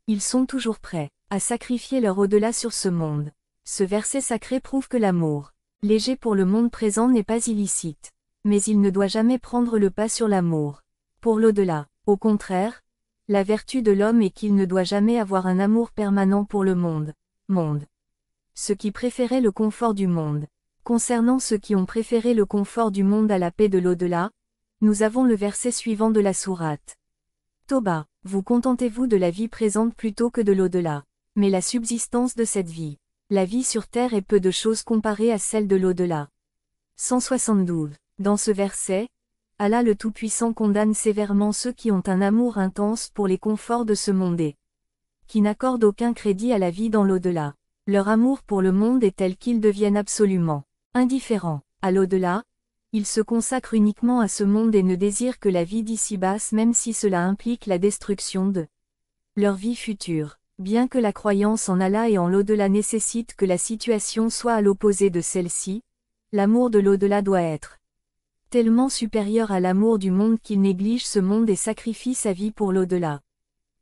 Ils sont toujours prêts à sacrifier leur au-delà sur ce monde. Ce verset sacré prouve que l'amour léger pour le monde présent n'est pas illicite. Mais il ne doit jamais prendre le pas sur l'amour pour l'au-delà. Au contraire, la vertu de l'homme est qu'il ne doit jamais avoir un amour permanent pour le monde. Ceux qui préféraient le confort du monde. Concernant ceux qui ont préféré le confort du monde à la paix de l'au-delà, nous avons le verset suivant de la sourate Toba. Vous contentez-vous de la vie présente plutôt que de l'au-delà. Mais la subsistance de cette vie, la vie sur terre est peu de choses comparée à celle de l'au-delà. 172. Dans ce verset, Allah le Tout-Puissant condamne sévèrement ceux qui ont un amour intense pour les conforts de ce monde et qui n'accordent aucun crédit à la vie dans l'au-delà. Leur amour pour le monde est tel qu'ils deviennent absolument indifférents à l'au-delà. Ils se consacrent uniquement à ce monde et ne désirent que la vie d'ici-bas même si cela implique la destruction de leur vie future. Bien que la croyance en Allah et en l'au-delà nécessite que la situation soit à l'opposé de celle-ci, l'amour de l'au-delà doit être tellement supérieur à l'amour du monde qu'il néglige ce monde et sacrifie sa vie pour l'au-delà.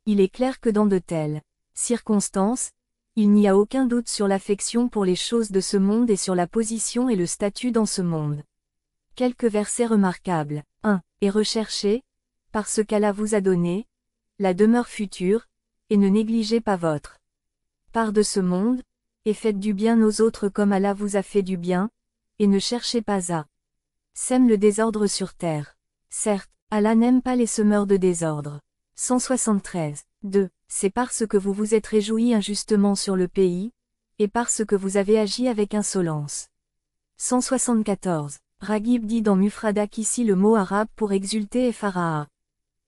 Il est clair que dans de telles circonstances, il n'y a aucun doute sur l'affection pour les choses de ce monde et sur la position et le statut dans ce monde. Quelques versets remarquables. 1. Et recherchez, parce qu'Allah vous a donné, la demeure future, et ne négligez pas votre part de ce monde, et faites du bien aux autres comme Allah vous a fait du bien, et ne cherchez pas à sème le désordre sur terre. Certes, Allah n'aime pas les semeurs de désordre. 173. 2. C'est parce que vous vous êtes réjouis injustement sur le pays, et parce que vous avez agi avec insolence. 174. Raghib dit dans Mufrada qu'ici le mot arabe pour exulter est faraha.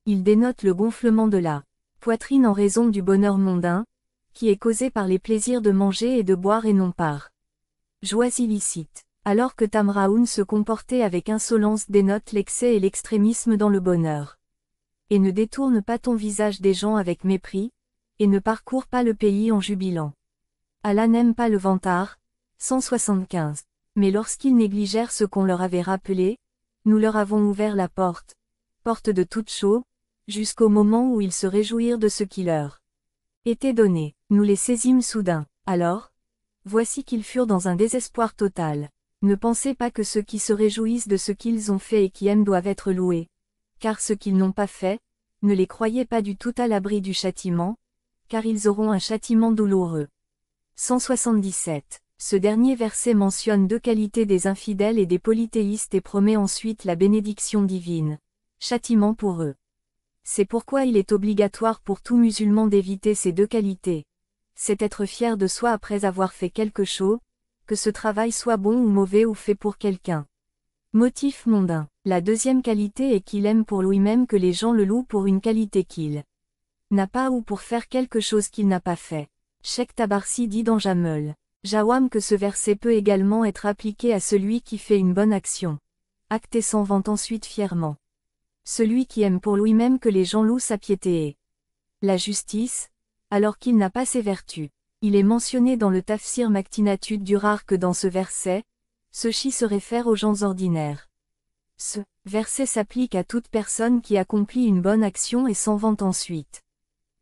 Il dénote le gonflement de la poitrine en raison du bonheur mondain, qui est causé par les plaisirs de manger et de boire et non par joies illicites. Alors que Tamraoun se comportait avec insolence dénote l'excès et l'extrémisme dans le bonheur. Et ne détourne pas ton visage des gens avec mépris, et ne parcours pas le pays en jubilant. Allah n'aime pas le vantard. 175. Mais lorsqu'ils négligèrent ce qu'on leur avait rappelé, nous leur avons ouvert la porte de toute chose, jusqu'au moment où ils se réjouirent de ce qui leur était donné. Nous les saisîmes soudain. Alors, voici qu'ils furent dans un désespoir total. Ne pensez pas que ceux qui se réjouissent de ce qu'ils ont fait et qui aiment doivent être loués. Car ceux qu'ils n'ont pas fait, ne les croyez pas du tout à l'abri du châtiment, car ils auront un châtiment douloureux. 177. Ce dernier verset mentionne deux qualités des infidèles et des polythéistes et promet ensuite la bénédiction divine. Châtiment pour eux. C'est pourquoi il est obligatoire pour tout musulman d'éviter ces deux qualités. C'est être fier de soi après avoir fait quelque chose, que ce travail soit bon ou mauvais ou fait pour quelqu'un. Motif mondain. La deuxième qualité est qu'il aime pour lui-même que les gens le louent pour une qualité qu'il n'a pas ou pour faire quelque chose qu'il n'a pas fait. Cheikh Tabarsi dit dans Jamel Jawam que ce verset peut également être appliqué à celui qui fait une bonne action. Acte et s'en vante ensuite fièrement. Celui qui aime pour lui-même que les gens louent sa piété et la justice, alors qu'il n'a pas ses vertus. Il est mentionné dans le Tafsir Maktinatut Durar que dans ce verset, ceci se réfère aux gens ordinaires. Ce verset s'applique à toute personne qui accomplit une bonne action et s'en vante ensuite.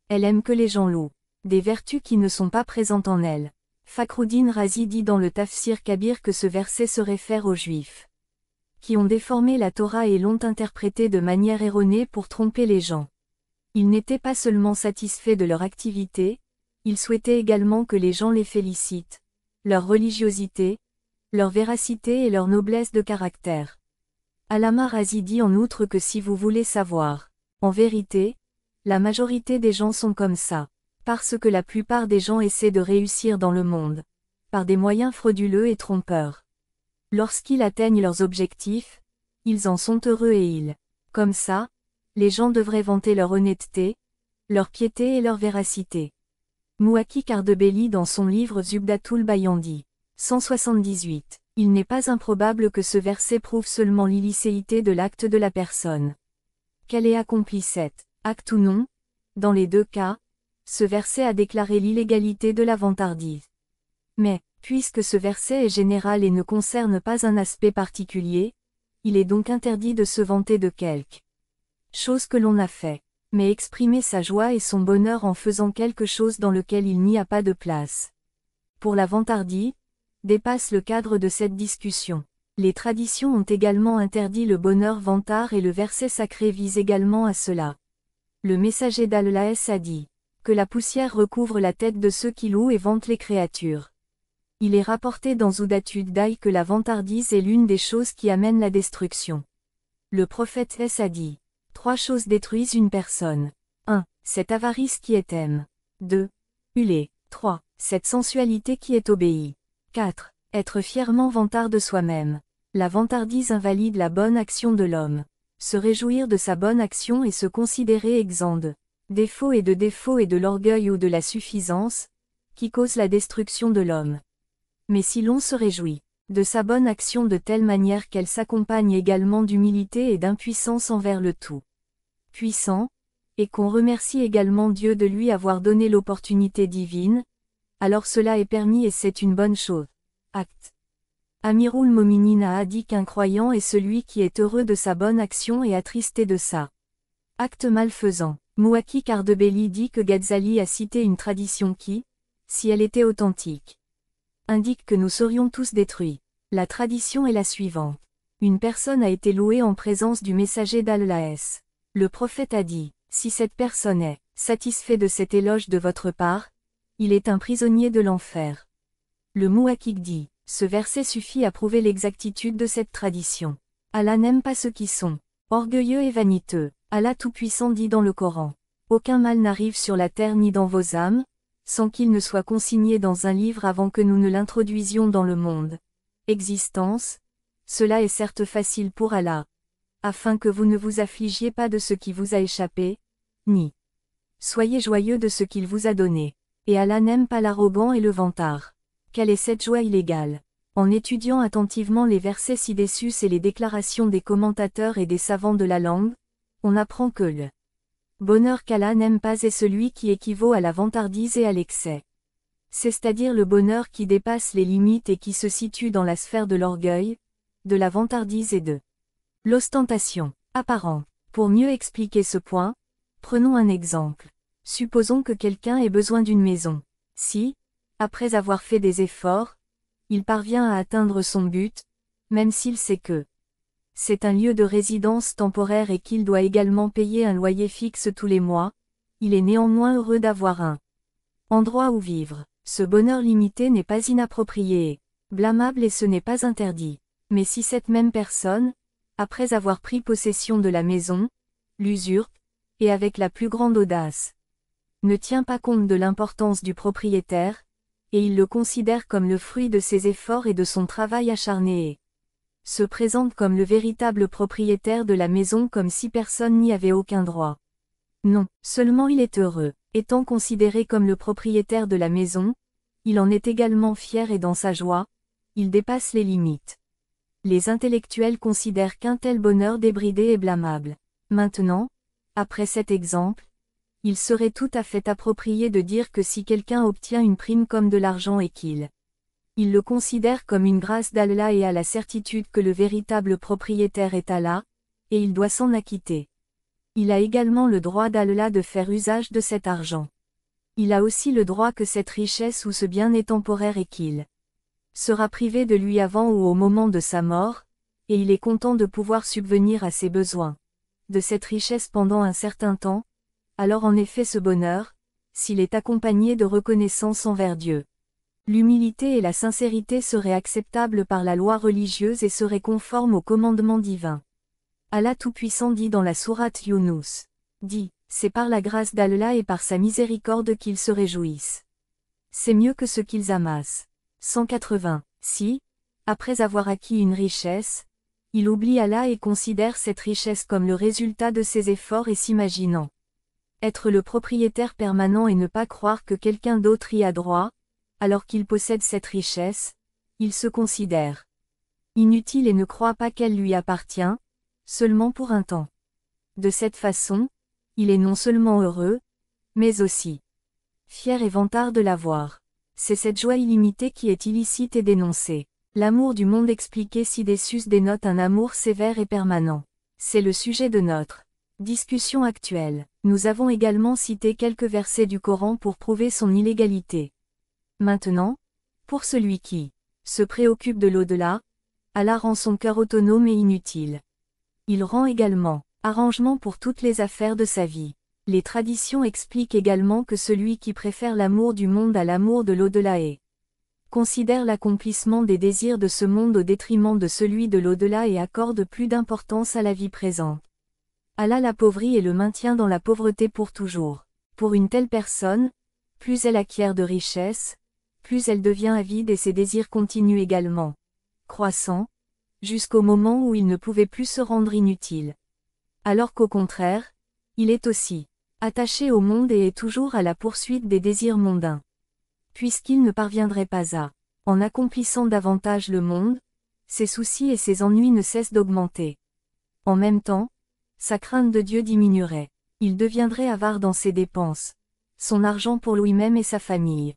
Elle aime que les gens louent des vertus qui ne sont pas présentes en elle. Fakhruddin Razi dit dans le Tafsir Kabir que ce verset se réfère aux Juifs qui ont déformé la Torah et l'ont interprétée de manière erronée pour tromper les gens. Ils n'étaient pas seulement satisfaits de leur activité, ils souhaitaient également que les gens les félicitent, leur religiosité, leur véracité et leur noblesse de caractère. Allama Razi dit en outre que si vous voulez savoir, en vérité, la majorité des gens sont comme ça, parce que la plupart des gens essaient de réussir dans le monde, par des moyens frauduleux et trompeurs. Lorsqu'ils atteignent leurs objectifs, ils en sont heureux et comme ça, les gens devraient vanter leur honnêteté, leur piété et leur véracité. Mouaki Kardebelli dans son livre Zubdatul Bayan dit 178. Il n'est pas improbable que ce verset prouve seulement l'illicéité de l'acte de la personne. Qu'elle ait accompli cet acte ou non, dans les deux cas, ce verset a déclaré l'illégalité de la vantardise. Mais, puisque ce verset est général et ne concerne pas un aspect particulier, il est donc interdit de se vanter de quelque chose que l'on a fait, mais exprimer sa joie et son bonheur en faisant quelque chose dans lequel il n'y a pas de place. Pour la vantardise, dépasse le cadre de cette discussion. Les traditions ont également interdit le bonheur vantard et le verset sacré vise également à cela. Le messager d'Allah a dit que la poussière recouvre la tête de ceux qui louent et vantent les créatures. Il est rapporté dans Zoudatud Daï que la vantardise est l'une des choses qui amènent la destruction. Le prophète a dit 3 choses détruisent une personne. 1. Cette avarice qui est aime. 2. Hulé. 3. Cette sensualité qui est obéie. 4. Être fièrement vantard de soi-même. La vantardise invalide la bonne action de l'homme. Se réjouir de sa bonne action et se considérer exempt de défauts et de l'orgueil ou de la suffisance, qui cause la destruction de l'homme. Mais si l'on se réjouit de sa bonne action de telle manière qu'elle s'accompagne également d'humilité et d'impuissance envers le tout puissant, et qu'on remercie également Dieu de lui avoir donné l'opportunité divine, alors cela est permis et c'est une bonne chose. Acte. Amirul Mominin a dit qu'un croyant est celui qui est heureux de sa bonne action et attristé de ça. Acte malfaisant. Mouaki Kardebelli dit que Ghazali a cité une tradition qui, si elle était authentique, indique que nous serions tous détruits. La tradition est la suivante. Une personne a été louée en présence du messager d'Allah. Le prophète a dit, si cette personne est satisfait de cet éloge de votre part, il est un prisonnier de l'enfer. Le Mouakik dit, ce verset suffit à prouver l'exactitude de cette tradition. Allah n'aime pas ceux qui sont orgueilleux et vaniteux. Allah Tout-Puissant dit dans le Coran, aucun mal n'arrive sur la terre ni dans vos âmes, sans qu'il ne soit consigné dans un livre avant que nous ne l'introduisions dans le monde. existence, cela est certes facile pour Allah, afin que vous ne vous affligiez pas de ce qui vous a échappé, ni soyez joyeux de ce qu'il vous a donné. Et Allah n'aime pas l'arrogant et le vantard. Quelle est cette joie illégale? En étudiant attentivement les versets ci-dessus et les déclarations des commentateurs et des savants de la langue, on apprend que le bonheur qu'Allah n'aime pas est celui qui équivaut à la vantardise et à l'excès. C'est-à-dire le bonheur qui dépasse les limites et qui se situe dans la sphère de l'orgueil, de la vantardise et de l'ostentation apparente. Pour mieux expliquer ce point, prenons un exemple. Supposons que quelqu'un ait besoin d'une maison. Si, après avoir fait des efforts, il parvient à atteindre son but, même s'il sait que c'est un lieu de résidence temporaire et qu'il doit également payer un loyer fixe tous les mois, il est néanmoins heureux d'avoir un endroit où vivre. Ce bonheur limité n'est pas inapproprié et blâmable et ce n'est pas interdit. Mais si cette même personne, après avoir pris possession de la maison, l'usurpe, et avec la plus grande audace, ne tient pas compte de l'importance du propriétaire, et il le considère comme le fruit de ses efforts et de son travail acharné et se présente comme le véritable propriétaire de la maison comme si personne n'y avait aucun droit. Non, seulement il est heureux. Étant considéré comme le propriétaire de la maison, il en est également fier et dans sa joie, il dépasse les limites. Les intellectuels considèrent qu'un tel bonheur débridé est blâmable. Maintenant, après cet exemple, il serait tout à fait approprié de dire que si quelqu'un obtient une prime comme de l'argent et qu'il le considère comme une grâce d'Allah et a la certitude que le véritable propriétaire est Allah, et il doit s'en acquitter. Il a également le droit d'Allah de faire usage de cet argent. Il a aussi le droit que cette richesse ou ce bien est temporaire et qu'il sera privé de lui avant ou au moment de sa mort, et il est content de pouvoir subvenir à ses besoins de cette richesse pendant un certain temps, alors en effet ce bonheur, s'il est accompagné de reconnaissance envers Dieu, l'humilité et la sincérité seraient acceptables par la loi religieuse et seraient conformes au commandement divin. Allah Tout-Puissant dit dans la sourate Yunus, dit, c'est par la grâce d'Allah et par sa miséricorde qu'ils se réjouissent. C'est mieux que ce qu'ils amassent. 180. Si, après avoir acquis une richesse, il oublie Allah et considère cette richesse comme le résultat de ses efforts et s'imaginant être le propriétaire permanent et ne pas croire que quelqu'un d'autre y a droit, alors qu'il possède cette richesse, il se considère inutile et ne croit pas qu'elle lui appartient, seulement pour un temps. De cette façon, il est non seulement heureux, mais aussi fier et vantard de l'avoir. C'est cette joie illimitée qui est illicite et dénoncée. L'amour du monde expliqué ci-dessus dénote un amour sévère et permanent. C'est le sujet de notre discussion actuelle. Nous avons également cité quelques versets du Coran pour prouver son illégalité. Maintenant, pour celui qui se préoccupe de l'au-delà, Allah rend son cœur autonome et inutile. Il rend également arrangement pour toutes les affaires de sa vie. Les traditions expliquent également que celui qui préfère l'amour du monde à l'amour de l'au-delà considère l'accomplissement des désirs de ce monde au détriment de celui de l'au-delà et accorde plus d'importance à la vie présente. Allah l'appauvrit et le maintient dans la pauvreté pour toujours. Pour une telle personne, plus elle acquiert de richesses, plus elle devient avide et ses désirs continuent également croissant, jusqu'au moment où il ne pouvait plus se rendre inutile. Alors qu'au contraire, il est aussi attaché au monde et est toujours à la poursuite des désirs mondains. Puisqu'il ne parviendrait pas en accomplissant davantage le monde, ses soucis et ses ennuis ne cessent d'augmenter. En même temps, sa crainte de Dieu diminuerait. Il deviendrait avare dans ses dépenses, son argent pour lui-même et sa famille.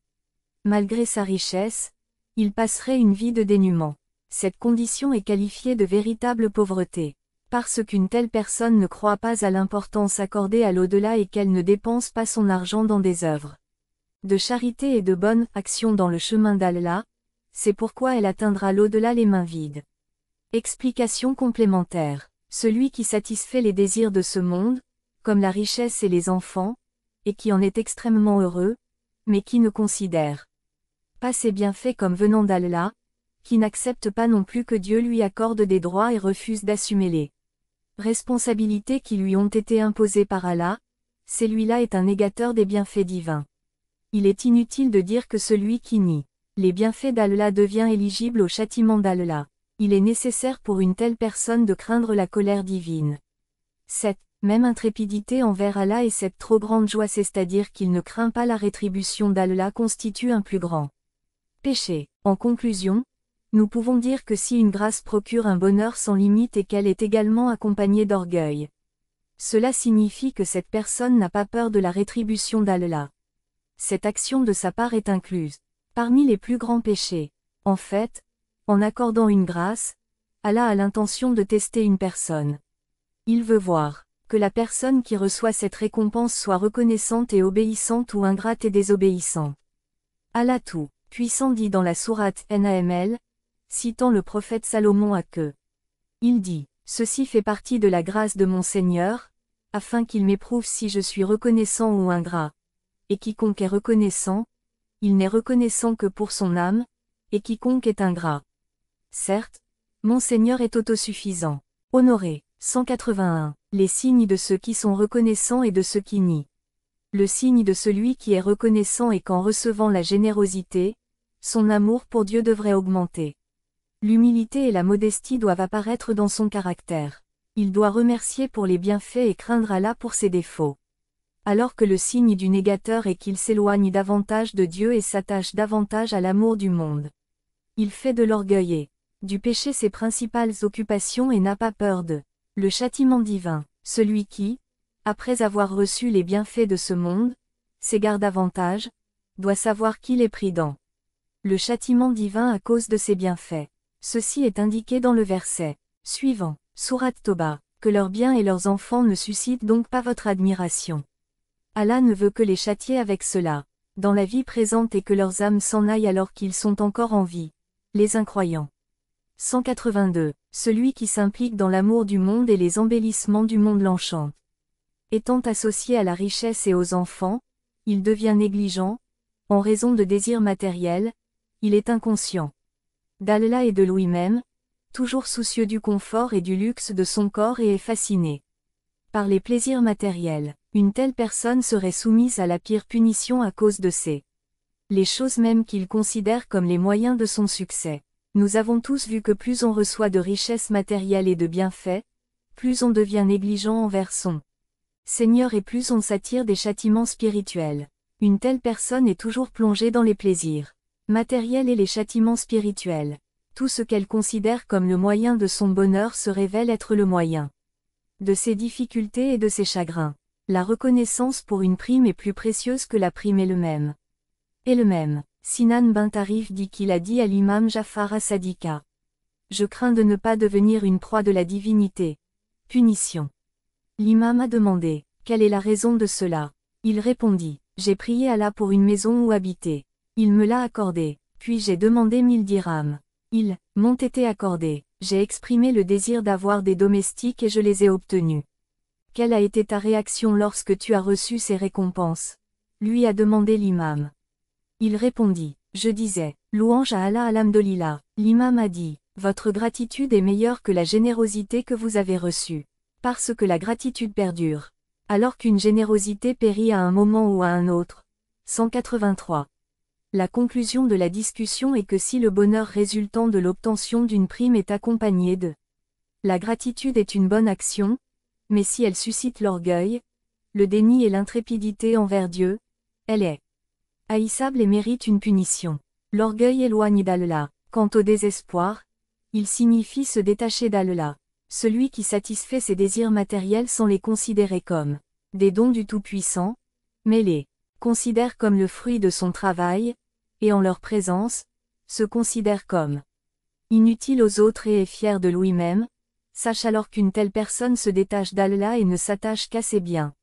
Malgré sa richesse, il passerait une vie de dénuement. Cette condition est qualifiée de véritable pauvreté. Parce qu'une telle personne ne croit pas à l'importance accordée à l'au-delà et qu'elle ne dépense pas son argent dans des œuvres de charité et de bonnes actions dans le chemin d'Allah, c'est pourquoi elle atteindra l'au-delà les mains vides. Explication complémentaire. Celui qui satisfait les désirs de ce monde, comme la richesse et les enfants, et qui en est extrêmement heureux, mais qui ne considère pas ses bienfaits comme venant d'Allah, qui n'accepte pas non plus que Dieu lui accorde des droits et refuse d'assumer les responsabilités qui lui ont été imposées par Allah, celui-là est un négateur des bienfaits divins. Il est inutile de dire que celui qui nie les bienfaits d'Allah devient éligible au châtiment d'Allah. Il est nécessaire pour une telle personne de craindre la colère divine. Cette même intrépidité envers Allah et cette trop grande joie, c'est-à-dire qu'il ne craint pas la rétribution d'Allah, constitue un plus grand péché. En conclusion, nous pouvons dire que si une grâce procure un bonheur sans limite et qu'elle est également accompagnée d'orgueil, cela signifie que cette personne n'a pas peur de la rétribution d'Allah. Cette action de sa part est incluse parmi les plus grands péchés. En fait, en accordant une grâce, Allah a l'intention de tester une personne. Il veut voir que la personne qui reçoit cette récompense soit reconnaissante et obéissante ou ingrate et désobéissante. Allah tout puissant dit dans la sourate Naml, citant le prophète Salomon il dit, « Ceci fait partie de la grâce de mon Seigneur, afin qu'il m'éprouve si je suis reconnaissant ou ingrat. Et quiconque est reconnaissant, il n'est reconnaissant que pour son âme, et quiconque est ingrat. Certes, mon Seigneur est autosuffisant. » Honoré. 181. Les signes de ceux qui sont reconnaissants et de ceux qui nient. Le signe de celui qui est reconnaissant est qu'en recevant la générosité, son amour pour Dieu devrait augmenter. L'humilité et la modestie doivent apparaître dans son caractère. Il doit remercier pour les bienfaits et craindre Allah pour ses défauts. Alors que le signe du négateur est qu'il s'éloigne davantage de Dieu et s'attache davantage à l'amour du monde. Il fait de l'orgueil et du péché ses principales occupations et n'a pas peur de le châtiment divin. Celui qui, après avoir reçu les bienfaits de ce monde, s'égare davantage, doit savoir qu'il est pris dans le châtiment divin à cause de ses bienfaits. Ceci est indiqué dans le verset suivant, Sourate Toba, que leurs biens et leurs enfants ne suscitent donc pas votre admiration. Allah ne veut que les châtier avec cela, dans la vie présente, et que leurs âmes s'en aillent alors qu'ils sont encore en vie. Les incroyants. 182. Celui qui s'implique dans l'amour du monde et les embellissements du monde l'enchante. Étant associé à la richesse et aux enfants, il devient négligent, en raison de désirs matériels, il est inconscient d'Allah et de lui-même, toujours soucieux du confort et du luxe de son corps et est fasciné par les plaisirs matériels. Une telle personne serait soumise à la pire punition à cause de les choses mêmes qu'il considère comme les moyens de son succès. Nous avons tous vu que plus on reçoit de richesses matérielles et de bienfaits, plus on devient négligent envers son Seigneur et plus on s'attire des châtiments spirituels. Une telle personne est toujours plongée dans les plaisirs matériels et les châtiments spirituels. Tout ce qu'elle considère comme le moyen de son bonheur se révèle être le moyen de ses difficultés et de ses chagrins. La reconnaissance pour une prime est plus précieuse que la prime elle-même. Sinan bin Tarif dit qu'il a dit à l'imam Jafar as-Sadiqa. Je crains de ne pas devenir une proie de la divinité. Punition. L'imam a demandé, quelle est la raison de cela? Il répondit, j'ai prié Allah pour une maison où habiter. Il me l'a accordé, puis j'ai demandé 1000 dirhams. Ils m'ont été accordés. J'ai exprimé le désir d'avoir des domestiques et je les ai obtenus. Quelle a été ta réaction lorsque tu as reçu ces récompenses? Lui a demandé l'imam. Il répondit, je disais, louange à Allah alhamdolillah. L'imam a dit, votre gratitude est meilleure que la générosité que vous avez reçue. Parce que la gratitude perdure. Alors qu'une générosité périt à un moment ou à un autre. 183. La conclusion de la discussion est que si le bonheur résultant de l'obtention d'une prime est accompagné de la gratitude est une bonne action, mais si elle suscite l'orgueil, le déni et l'intrépidité envers Dieu, elle est haïssable et mérite une punition. L'orgueil éloigne d'Allah. Quant au désespoir, il signifie se détacher d'Allah. Celui qui satisfait ses désirs matériels sans les considérer comme des dons du Tout-Puissant, mais les considère comme le fruit de son travail, et en leur présence, se considère comme inutile aux autres et est fier de lui-même, sache alors qu'une telle personne se détache d'Allah et ne s'attache qu'à ses biens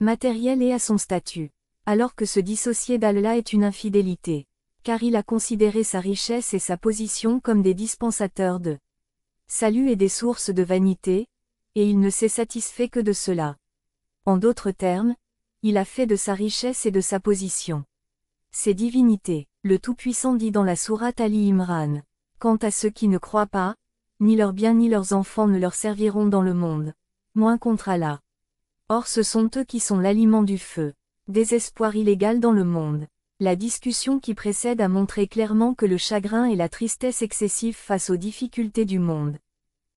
matériels et à son statut, alors que se dissocier d'Allah est une infidélité, car il a considéré sa richesse et sa position comme des dispensateurs de salut et des sources de vanité, et il ne s'est satisfait que de cela. En d'autres termes, il a fait de sa richesse et de sa position ses divinités. Le Tout-Puissant dit dans la sourate Ali Imran, quant à ceux qui ne croient pas, ni leurs biens ni leurs enfants ne leur serviront dans le monde, moins contre Allah. Or ce sont eux qui sont l'aliment du feu. Désespoir illégal dans le monde. La discussion qui précède a montré clairement que le chagrin et la tristesse excessive face aux difficultés du monde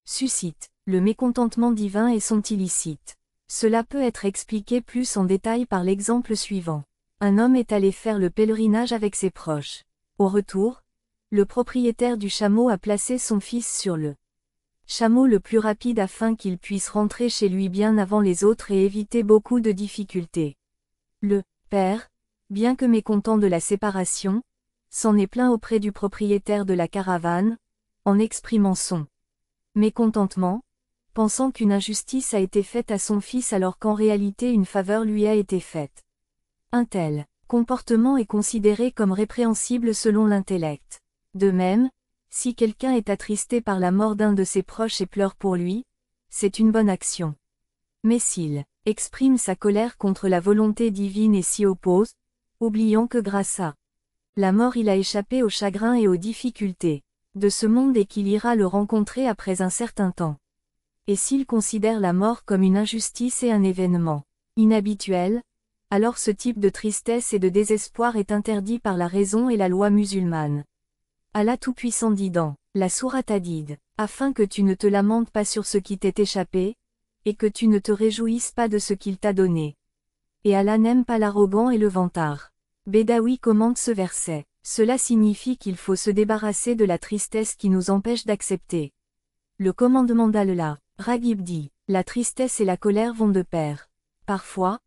suscitent le mécontentement divin et sont illicites. Cela peut être expliqué plus en détail par l'exemple suivant. Un homme est allé faire le pèlerinage avec ses proches. Au retour, le propriétaire du chameau a placé son fils sur le chameau le plus rapide afin qu'il puisse rentrer chez lui bien avant les autres et éviter beaucoup de difficultés. Le père, bien que mécontent de la séparation, s'en est plaint auprès du propriétaire de la caravane, en exprimant son mécontentement, pensant qu'une injustice a été faite à son fils alors qu'en réalité une faveur lui a été faite. Un tel comportement est considéré comme répréhensible selon l'intellect. De même, si quelqu'un est attristé par la mort d'un de ses proches et pleure pour lui, c'est une bonne action. Mais s'il exprime sa colère contre la volonté divine et s'y oppose, oubliant que grâce à la mort il a échappé au chagrin et aux difficultés de ce monde et qu'il ira le rencontrer après un certain temps. Et s'il considère la mort comme une injustice et un événement inhabituel, alors ce type de tristesse et de désespoir est interdit par la raison et la loi musulmane. Allah Tout-Puissant dit dans la sourate Hadid, afin que tu ne te lamentes pas sur ce qui t'est échappé, et que tu ne te réjouisses pas de ce qu'il t'a donné. Et Allah n'aime pas l'arrogant et le vantard. Bédawi commente ce verset. Cela signifie qu'il faut se débarrasser de la tristesse qui nous empêche d'accepter le commandement d'Allah. Raghib dit, la tristesse et la colère vont de pair. Parfois,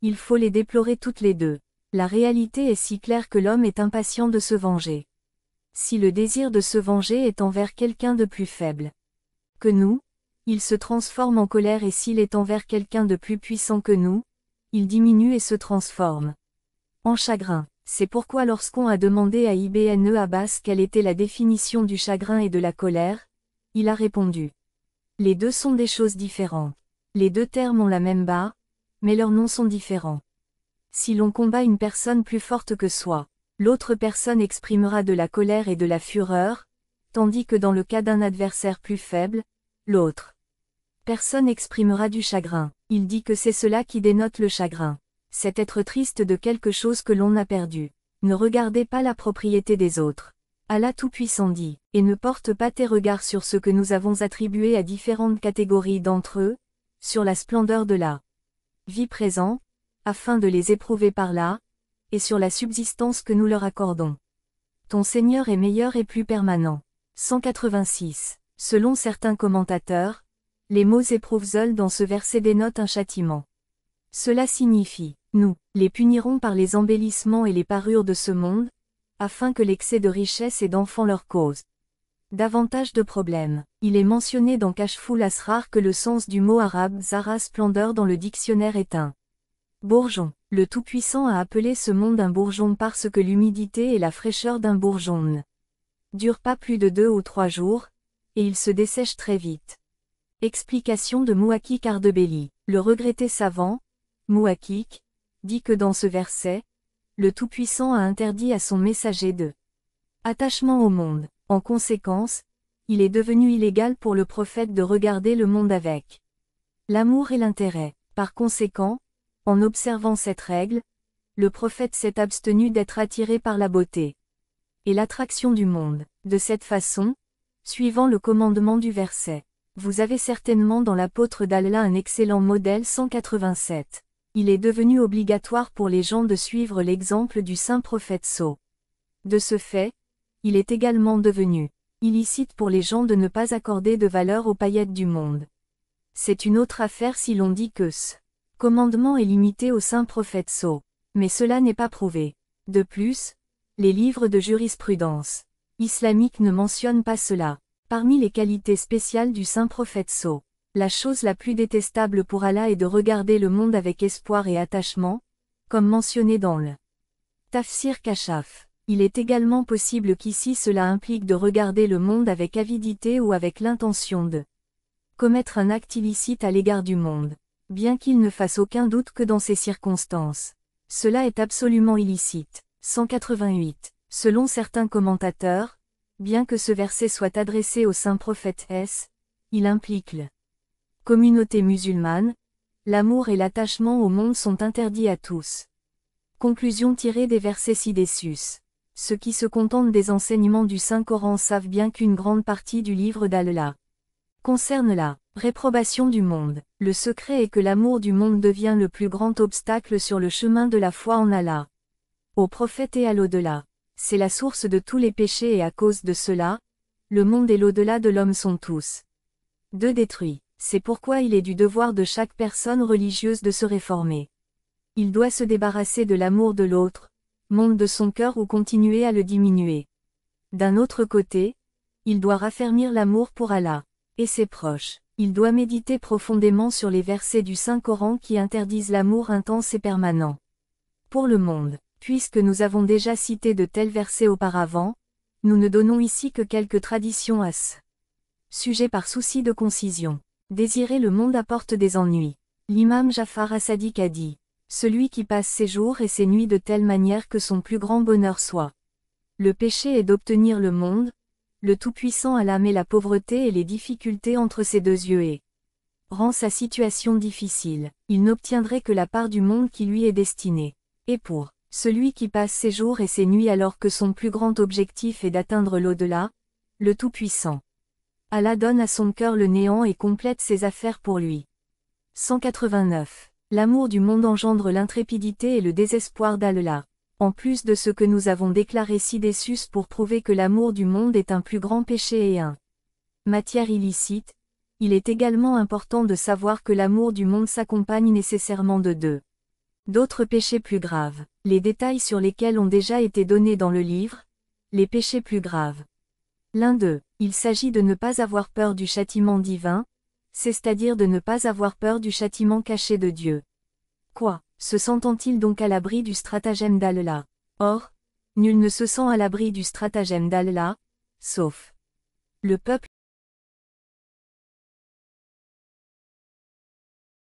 il faut les déplorer toutes les deux. La réalité est si claire que l'homme est impatient de se venger. Si le désir de se venger est envers quelqu'un de plus faible que nous, il se transforme en colère et s'il est envers quelqu'un de plus puissant que nous, il diminue et se transforme en chagrin. C'est pourquoi lorsqu'on a demandé à Ibn Abbas quelle était la définition du chagrin et de la colère, il a répondu. Les deux sont des choses différentes. Les deux termes ont la même barre, mais leurs noms sont différents. Si l'on combat une personne plus forte que soi, l'autre personne exprimera de la colère et de la fureur, tandis que dans le cas d'un adversaire plus faible, l'autre personne exprimera du chagrin. Il dit que c'est cela qui dénote le chagrin. C'est être triste de quelque chose que l'on a perdu. Ne regardez pas la propriété des autres. Allah Tout-Puissant dit, et ne porte pas tes regards sur ce que nous avons attribué à différentes catégories d'entre eux, sur la splendeur de la vie présente, afin de les éprouver par là, et sur la subsistance que nous leur accordons. Ton Seigneur est meilleur et plus permanent. 186. Selon certains commentateurs, les mots éprouve-zeul dans ce verset dénotent un châtiment. Cela signifie, nous les punirons par les embellissements et les parures de ce monde, afin que l'excès de richesse et d'enfants leur cause davantage de problèmes. Il est mentionné dans Kashful Asrar que le sens du mot arabe Zara splendeur dans le dictionnaire est un bourgeon. Le Tout-Puissant a appelé ce monde un bourgeon parce que l'humidité et la fraîcheur d'un bourgeon ne durent pas plus de 2 ou 3 jours, et il se dessèche très vite. Explication de Mouakik Ardebelli. Le regretté savant, Mouakik, dit que dans ce verset, le Tout-Puissant a interdit à son messager de attachement au monde. En conséquence, il est devenu illégal pour le prophète de regarder le monde avec l'amour et l'intérêt. Par conséquent, en observant cette règle, le prophète s'est abstenu d'être attiré par la beauté et l'attraction du monde. De cette façon, suivant le commandement du verset, vous avez certainement dans l'apôtre d'Allah un excellent modèle 187. Il est devenu obligatoire pour les gens de suivre l'exemple du saint prophète Sceaux. De ce fait, il est également devenu illicite pour les gens de ne pas accorder de valeur aux paillettes du monde. C'est une autre affaire si l'on dit que ce commandement est limité au saint prophète Sceaux, mais cela n'est pas prouvé. De plus, les livres de jurisprudence islamique ne mentionnent pas cela. Parmi les qualités spéciales du saint prophète Sceaux, la chose la plus détestable pour Allah est de regarder le monde avec espoir et attachement, comme mentionné dans le Tafsir Kashaf. Il est également possible qu'ici cela implique de regarder le monde avec avidité ou avec l'intention de commettre un acte illicite à l'égard du monde, bien qu'il ne fasse aucun doute que dans ces circonstances, cela est absolument illicite. 188. Selon certains commentateurs, bien que ce verset soit adressé au saint prophète S, il implique la communauté musulmane, l'amour et l'attachement au monde sont interdits à tous. Conclusion tirée des versets ci-dessus. Ceux qui se contentent des enseignements du Saint-Coran savent bien qu'une grande partie du livre d'Allah concerne la réprobation du monde. Le secret est que l'amour du monde devient le plus grand obstacle sur le chemin de la foi en Allah, au prophète et à l'au-delà. C'est la source de tous les péchés et à cause de cela, le monde et l'au-delà de l'homme sont tous détruits. C'est pourquoi il est du devoir de chaque personne religieuse de se réformer. Il doit se débarrasser de l'amour de l'autre, monde de son cœur ou continuer à le diminuer. D'un autre côté, il doit raffermir l'amour pour Allah et ses proches. Il doit méditer profondément sur les versets du Saint-Coran qui interdisent l'amour intense et permanent pour le monde. Puisque nous avons déjà cité de tels versets auparavant, nous ne donnons ici que quelques traditions à ce sujet par souci de concision. Désirer le monde apporte des ennuis. L'imam Jafar as-Sadiq a dit: celui qui passe ses jours et ses nuits de telle manière que son plus grand bonheur soit le péché est d'obtenir le monde, le Tout-Puissant Allah met la pauvreté et les difficultés entre ses deux yeux et rend sa situation difficile. Il n'obtiendrait que la part du monde qui lui est destinée. Et pour celui qui passe ses jours et ses nuits alors que son plus grand objectif est d'atteindre l'au-delà, le Tout-Puissant Allah donne à son cœur le néant et complète ses affaires pour lui. 189. L'amour du monde engendre l'intrépidité et le désespoir d'Allah. En plus de ce que nous avons déclaré ci-dessus pour prouver que l'amour du monde est un plus grand péché et un matière illicite, il est également important de savoir que l'amour du monde s'accompagne nécessairement de d'autres péchés plus graves. Les détails sur lesquels ont déjà été donnés dans le livre, les péchés plus graves. L'un d'eux, il s'agit de ne pas avoir peur du châtiment divin, c'est-à-dire de ne pas avoir peur du châtiment caché de Dieu. Quoi, se sentent-ils donc à l'abri du stratagème d'Allah? Or, nul ne se sent à l'abri du stratagème d'Allah, sauf le peuple